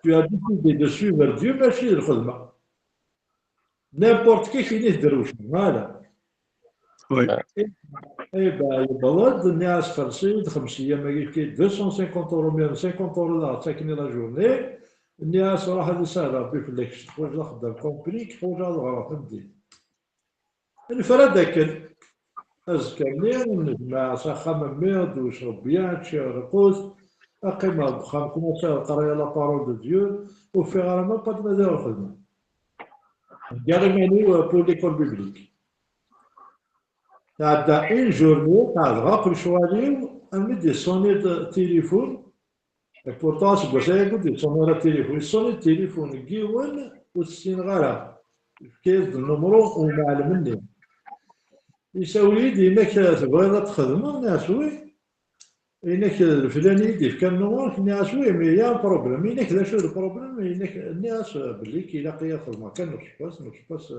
Tu as décidé de suivre Dieu, mais chez le khidma. N'importe qui finit de rouge. Voilà. Oui. Eh bien, il y a des gens qui ont 250 euros, même 50 euros là, la journée. الناس راح هذه سهله ربي في لك تخرج خدام كومبليك تخرج على فهمتي الفراد داكل ازكى مليح ونجمع سخام ميرد وشرب بيان رقوز اقيم الدخان كما سال قرايه لا بارول دو ديو وفي غير ما قد مازال الخدمه كاريماني بور ليكول بيبليك تعدى اون جورني تاع غاقل شوالي امدي سوني تليفون. Et pourtant, c'est pour ça que ils sont le téléphone, Guiwan ou Singhara. Quel numéro on a le même. Il s'agit des mecs qui veulent être vraiment assurés. Il y a que Fulani dit qu'un numéro qui n'est assuré, mais il y a un problème. Il y a que le problème, il y a que Nias Blik, il a payé pour moi. Quand je passe,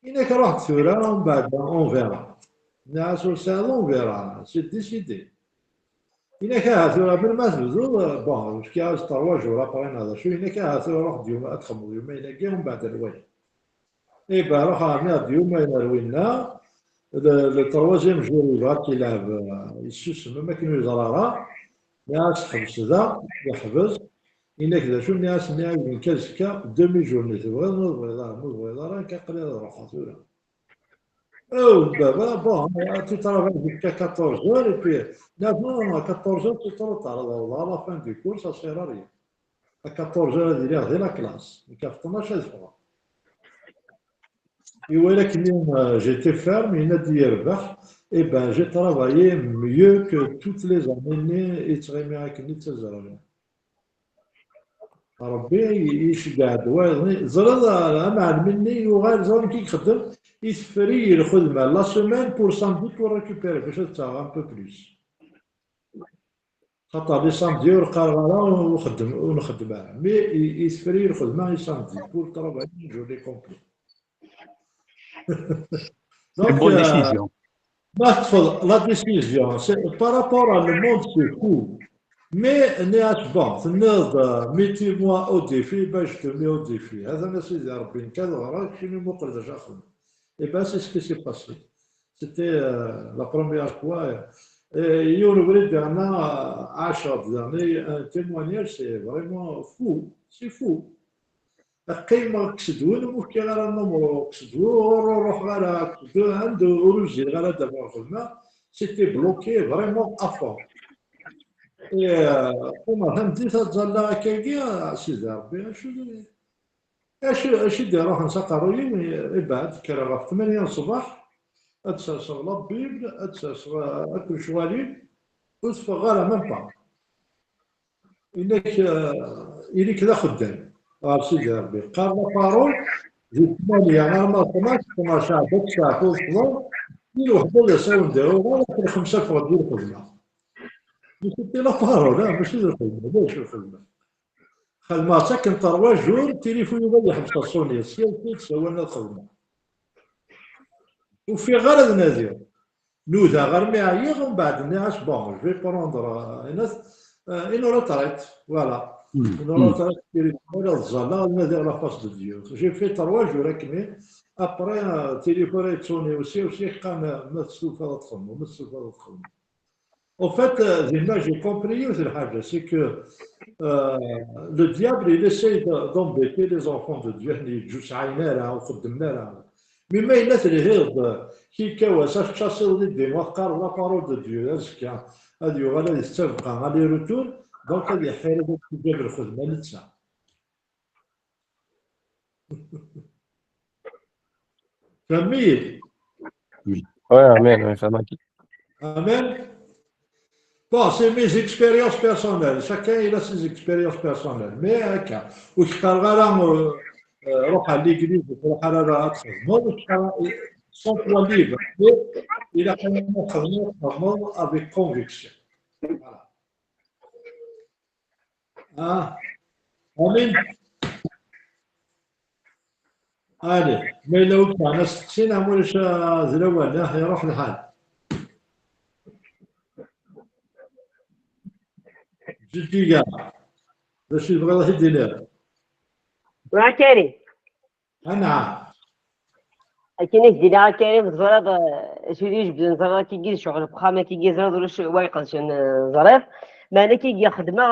il y a que on verra. Nias au salon, on verra. C'est décidé. إنا كهاتو من ما تبدو بون واش كاع 3 جور ابري هذا شو إنا كهاتو روح ديوم أتخمو يومين كاع من بعد الوين إي با روح عنا يومين الوينا لو تروازيام جور يبغى كيلعب يسوسم ما كانوا يزرارا ناس خمس ذا يحبس إنا كذا شو الناس من كازكا دمي جورني تبغى نبغي راه كقليل روح ثورة Oh, bah, bon, tu travailles jusqu'à 14 heures et puis, non, à 14 heures, c'est trop tard. Alors, à la fin du cours, ça ne sert à rien. À 14 heures, il y a la classe. Donc, à 12 fois. Et voilà que j'étais ferme, il a dit, eh ben, j'ai travaillé mieux que toutes les années et très bien avec les ربي يشقاد زرد مع مني وغير زرد كي يخدم يسفري الخدمة لا سومان بور سان دوت وريكوبيري باش تاع ان بو بليس خاطر لي سامدي ورقا ونخدم معاه مي يسفري الخدمة لي سامدي بور ترافاي جورني كومبلي بون ديسيزيون ما تفضل لا ديسيزيون بارابور على الموند سي كول Mais bon, mettez-moi au défi, ben je te mets au défi. Et ben c'est ce qui s'est passé. C'était la première fois. Il y a un témoignage, c'est vraiment fou. C'est fou. قيمة كسدون ومشكل على النمر كسدون روح على كسدون عنده أوريجين على دابا الخدمة سيتي بلوكي فريمون أفون. وما فهمتيش تظل هكاكيا سيدي ربي اش يدير روح نسقر يبعد كرا في 8 الصباح اتساس لابيب اتساس اكل شوالين وتفغر ميم با إليك كذا خدام سيدي ربي قال بارول دي 8 نهار 12 ديك الساعه توصلوا ديروا وحده ولا ساعه نديروا غير 5 فوا ديال الخدمه C'était la parole, hein, ماشي الخدمة، ماشي الخدمة. خدمة ساكن 3 جور تليفوني يبغى يحبس الصوني، سيالتي تسوى لنا الخدمة. وفي غرض نادير. نوذا غير معايير ومن بعد نعس بون جو في بروندر une retraite, voilà. Une retraite spirituelle الزلا نادير لا فاس دو ديو. J'ai fait 3 jours هكذا. Après تليفوني تصوني وسي قام ما تسوف هذا الخدمة، ما تسوف هذا الخدمة. En fait, j'ai compris, c'est que le diable, il essaye d'embêter les enfants de Dieu. Mais il a qui chasser des la parole de Dieu. Aller-retour, donc il y a Famille. Oui, amen, Amen. Bon, c'est mes expériences personnelles. Chacun il a ses expériences personnelles. Mais واش كان روح à l'église روح على راسك son point libre. Il a quand même travaillé avec conviction. Voilà. Ah, amen. Allez, mais لو كان سينا مولاش زلوان يروح الحال. جدية باش يبغى واحد يدير مع كريم نعم كاين جديدة كريم زراب سيدي جبد زراب كيجي شغل بخامة كيجي زراب ولا شي وايقل زراب ما انا كيجي خدمة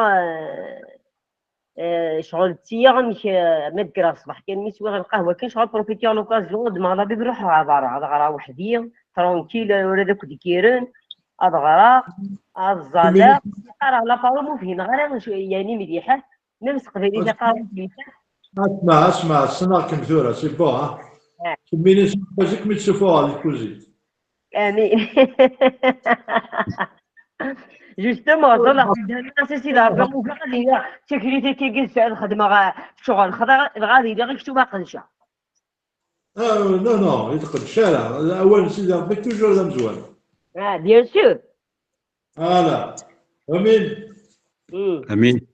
شغل تيا ما تقرا الصباح كان ميسوي غير القهوة كاين شغل بروفيتي لوكازيون دما غادي بروح عبارة هذا غرا وحدي ترونكيل ولا داك ديكيرن هذا غرا الزاده راه لا بارول مفهمه غير يعني مليحه نفس قبيله تقارب اسمع السنه كمثوره سي بون ها سميني بازيك مي تشوفوها الكوزيت امين جوستومون زعما سي لا بلون غادي سيكوريتي كيجلس في الخدمه شغل غادي غير كتبها قنشه نو يدخل الشارع الاول سيدي ربي توجور لا مزوان بيان سور فوالا امين امين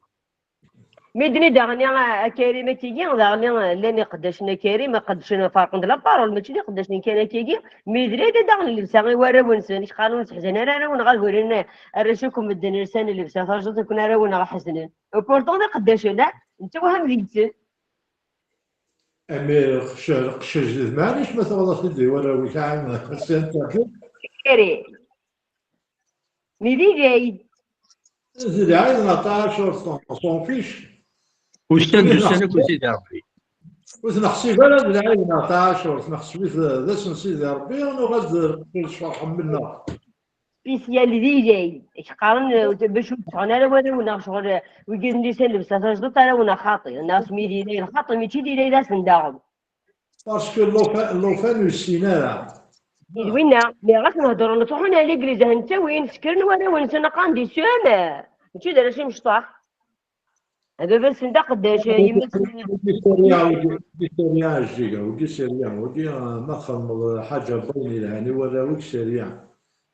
ميدني داغني كريمة تيجي داغني لاني قداشنا كريمة قداشنا فارق د لابارول ماشي قداشني كان تيجي ميدري داغني اللي بسا ورا ونسان اش قالوا نسحزن انا ونغالورنا راشوكم الدنيا لسان اللي بسا فرجت كنا راه ونا حسنين وبورتون قداشنا انت وهم ديتس امي قش جديد معليش ما تغلط تدي ولا وش عام خسنت كريم ميدي جاي زيد عايز 19 صون فيش واش كندوز انا كل سيدي ربي وتنحسب انا اللي عايز 19 تنحسب ذا سيدي ربي وانا غاد نشرح منا سبيسيال دي جاي اش قارن باش انا ولا شغل ويجي لسان اللي بسا فرجت انا ونا خاطي الناس ميدي لي الخاطي ماشي دي لا سنداغم باسكو اللوفان والسينارة وينا مي غاك نهضروا نطيحون على الكريزه انت وين سكرن وانا ونسنا قاندي سوما ماشي داير شي مشطاح هذا بس انت قداش يمثل سريع جيجا ودي سريع ودي ما خمض حاجه بيني يعني ولا وك سريع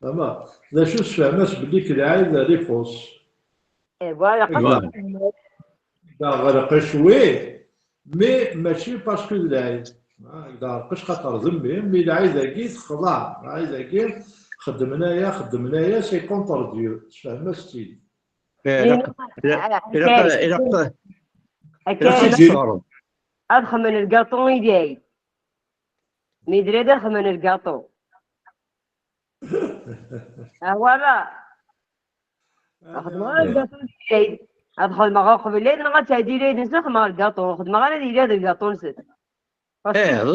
اما لا شو فهمت بلي كالعايد ريفوس فوالا غرق شوي مي ماشي باسكو العايد غرقش خاطر ذمي مي العايد كيت خضع العايد كيت خدمنايا سي كونتر ديو تفهم ستيل ادخل من الكاطو يداي ميدري داخل من الكاطو فوالا اخذ ما الكاطو يداي ادخل ما قبل الليل نغا تهدي لي نسخ مع الكاطو اخذ ما غادي يدير الكاطو نسد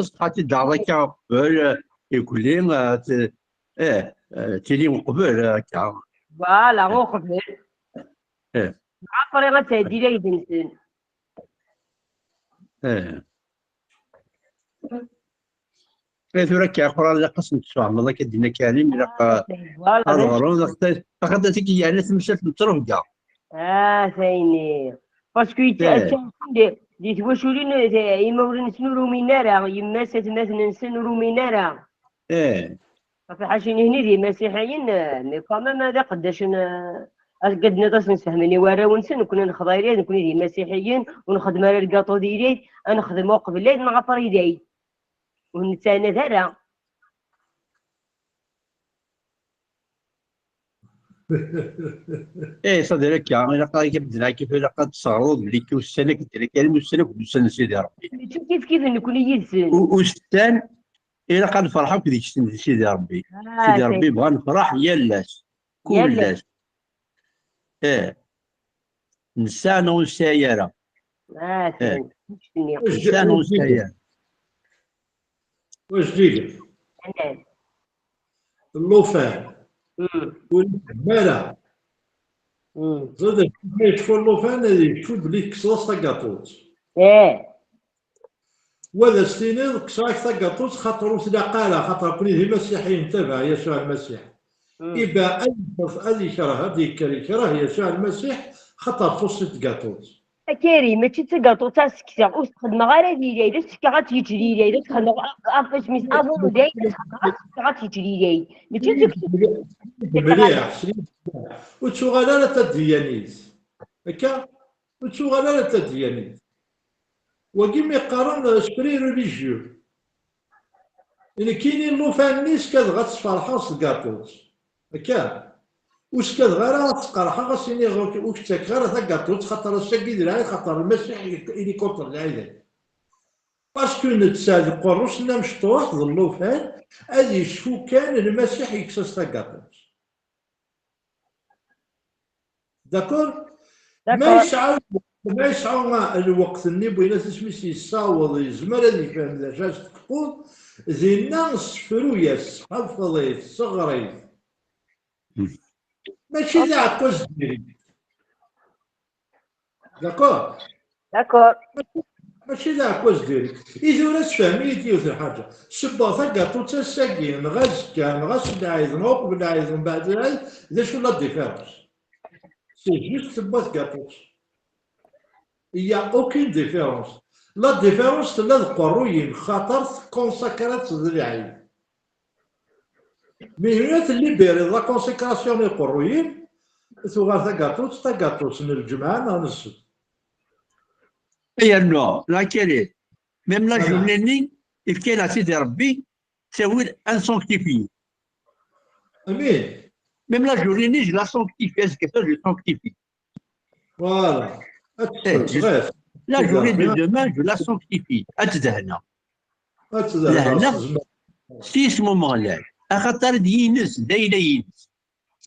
صحاتي دارك قبل يقول لي تيلي من قبل هكا فوالا غو قبل عفري غتهدي لي نسد ثورة كأخرى لا قسم تفهم الله كدينا كريم لا الغرون أخذت تيجي يعني تمشي في الترفقة ثاني باسكو يتأكد دي توشولين يمولين سنورو مينارا يما مثلا سنورو مينارا صافي حاشين هنا دي مسيحيين مي كمان هذا قداش قد نقص نسهمني ورا ونسن كنا نخضايرين نكون دي مسيحيين ونخدم على الكاطو ديالي انا نخدم قبل الليل نغفر يدي ونتسانى ذرا صدرك يا عمي لقى كيبدا كيف لقى تصارض اللي كيوسنا كدير كلمه السلف ودوسنا سيدي ربي شوف كيف نكون يدسن وستان إلا قد نفرحوا كذيك سيدي ربي سيدي ربي بغا نفرح يلاش كلاش نسانا والسيارة نسانا والسيارة واش دير اللوفان والمالا زاد يشوفوا اللوفان يشوف بلي كسوس طاكاطوط ولا سنين كساك طاكاطوط خاطر وسلا قالها خاطر كل هي مسيحيين تبع يسوع المسيح يبقى أي شراه هذيك كره يسوع المسيح خاطر توصل كاطوط كريم ماشي تكاطو تاع سكسا وتخدم غير هذه ليلة سكا غتجري ليلة تخدم عرفاش ميس افون داي غتجري ليلة ماشي تكتب مليح وتشغل تديانيز هكا وتشغل تديانيز وكيما يقارن سبري ريليجيو يعني كاينين لوفانيس كاد غتفرحوا في الكاطوط هكا واش كاد غير تقرحها غاسيني وكتاك غير تاكاطوط خاطر الساكي ديالها خاطر المسيح اللي كونتر العيله باسكو نتسال القروش لا مشطوح اللوفان هادي يشوفو كان المسيح يكسس تاكاطوط داكور ما يسعى الوقت اللي بغينا تسميتي يصاوب يزمر هذا يفهم ذا اش تقول زينا نصفرو ياس حفظي صغري ماشي لا كوز ديري داكور ماشي لا كوز ديري إذا ولا تفهمي ديوث الحاجة سبا كاطو تا ساكين غاز كان غاز العايز نوق بالعايز من بعد العايز ذا شو لا ديفيرونس سي جوست سبا كاطو il y a aucune différence la différence تلا القرويين خاطر كونساكرات العين مي هنا الليبيري لا كونسيكراسيون القرويين ثوغا تاكاطوس من الجمعه نهار السبت Et non, laquelle est? Même la Voilà. journée, il y a la cité Rabbi, c'est un sanctifié. امين Même la journée, je la sanctifie. Est-ce que ça, je sanctifie? فوالا Eh, اتسلت غير La سيدي journée de ربي demain, je la sanctifie. Atdahna. اتزهنا Lahna, الزمان si ce moment-là, Akhatar Yinus, Daïla Yinus,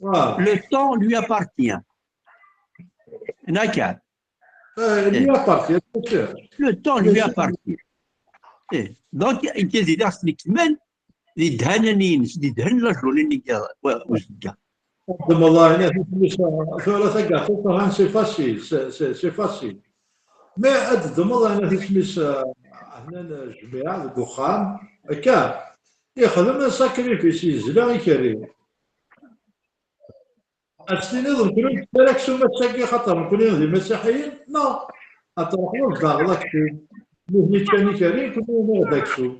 فوالا le temps lui appartient. Nakar. اللي بارتي Le temps lui appartient. Eh, Donc, il y a des dates semaine, les Dhananines, les Dhan la journée, وزكا. قدم الله هنا في ثلاثة كاع توقع سي فاسيل سي فاسيل ما قدم الله هنا في سميس هنا الجميع الدخان هكا يخدم ساكريفيس يزلا يكري أستني ظن كلهم تراك سوما تساكي خاطر كلهم ذي مسيحيين لا أتروحوا للدار ذاك مهني كاني كريم كلهم هذاك سو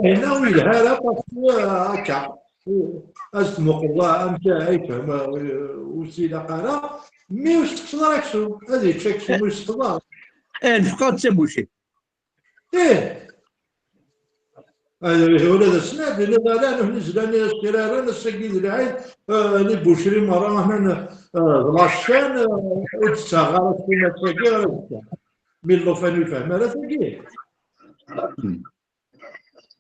هنا ويلها لا باسكو هكا اسمق الله امتى يفهم وسيله قرا مي واش تقصد راك شو هذه تشيك شو واش تقصد نفقد تبوشي. هذا ولاد السناد اللي لا نهز لنا السراره السكيد العين اللي بوشري مره هنا لاشين وتستغرق فينا تسكير من لو فانو يفهم هذا تسكير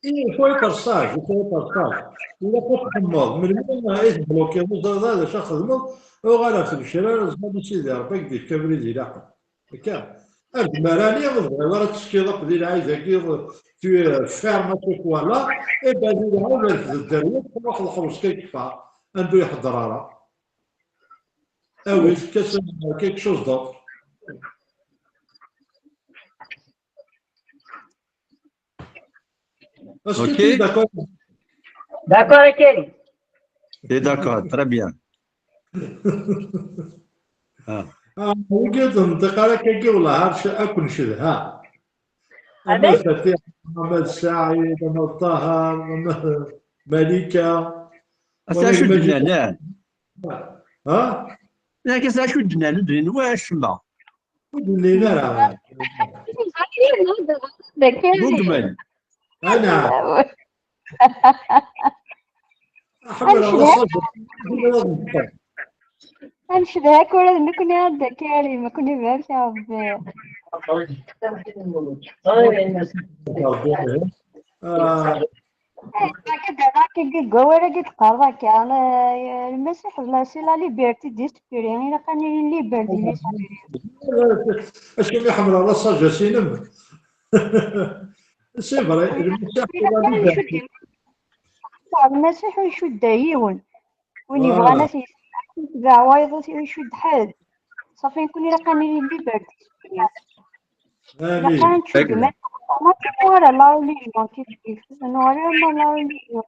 Il faut être sage, il faut être sage. Il n'a pas de mode. Mais le monde est bloqué. Vous avez des choses de mode. On va la faire chez la police. Avec des caméras d'île. Ok. المراني غير تشكيلك ديال عايزه tu fermes ce coin là et ben il va الدريه تروح الخروج كيكفى عنده يحضر راه اوي كاس كيك شوز d'autre. Est-ce que tu es d'accord? D'accord, Kelly. T'es d'accord, très bien. وجد منطقة لك كي والله هرش أكل شذها. أنا فتيح محمد سعيد أنا طه مليكة. أساشدنا لا. ها؟ لكن أساشدنا ندري واش ما. ودني لا. بوكمن. أنا. نشبه كورة نكون هذا كاري ما كوني بعرفش عبد كي قوارا كي تقرا كان المسيح لا سي لا ليبرتي ديسبيري الا كان ليبرتي اش كان يحمل على الصاجه سينم سي فري المسيح لا ليبرتي المسيح يشد يون وين يبغى ناس يتبع وايض يشد حد صافي نكون الا كان ليبرتي الا كانت تشد ما ولا لا ريليجيون كيف انا ولا لا ريليجيون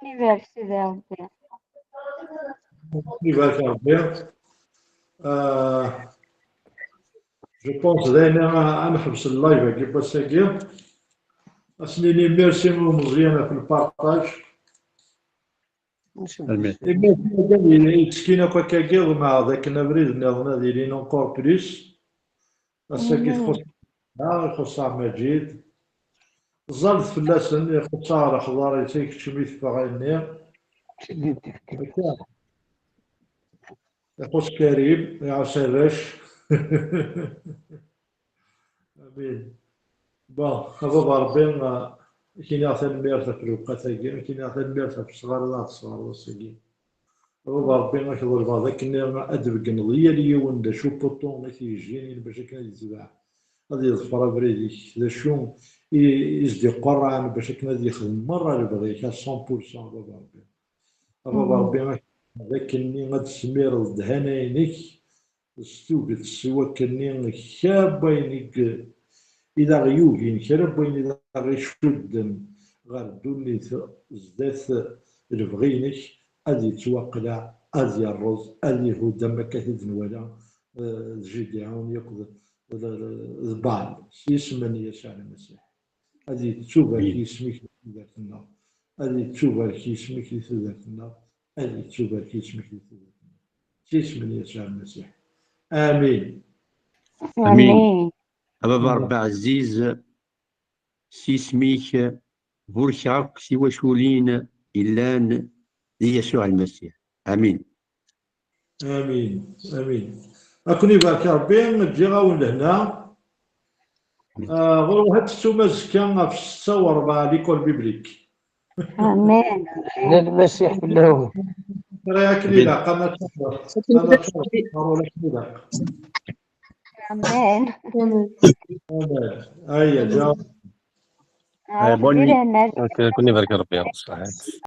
ليبرتي ذا يبارك ربي. جو بونس دايما نحبس اللايف كي باساكي اسنيني ميرسي مزيانه في البارطاج يتسكينا كاكاكي مع ذاك النبريد ناضي لينا اونكور بليس اساكي يخص مجيد زلت فلاسن يخصها خضار يسيك شميت فغاني يخص كريم يا سراش امين بون هذا ربي كاين يعطي الميرث في الوقت هاكي كاين يعطي الميرث في الصغار لا الصغار وساكي هذا ربي ما كيضر بعض كنا ادب قنضيه لي وندا شو بوطون ما كيجيني باش كان يتباع غادي يظفر بريديك ذا شو يزدي قران باش كان يخدم مره اللي بغيك 100% هذا ربي ما لكني غاد سمير الدهانينك استوقت سوا كني كابينك إذا غيوغين كربين إذا غيشد غردوني زدات البغينك أدي توقلع أدي الرز أدي هو دمك كثير ولا جدي عون يقضي البال يسمني يسوع المسيح أدي تشوفك يسميك في ذاك النار أدي تشوفك يسميك في ذاك النار هذه تشوفها كيشمل يسوع المسيح. امين. امين. بابا ربي عزيز سيسميك بورشاك سوى شولين إلان ليسوع المسيح. امين. امين امين. اكون يبارك ربي نجي غاون لهنا غير واحد السومه زكا في 6 و4 ليكول بيبليك. امين. على المسيح بالله. راك ليلى قناه امين. هيا جاوب. بوني. الناس كوني بارك ربي على الصحة.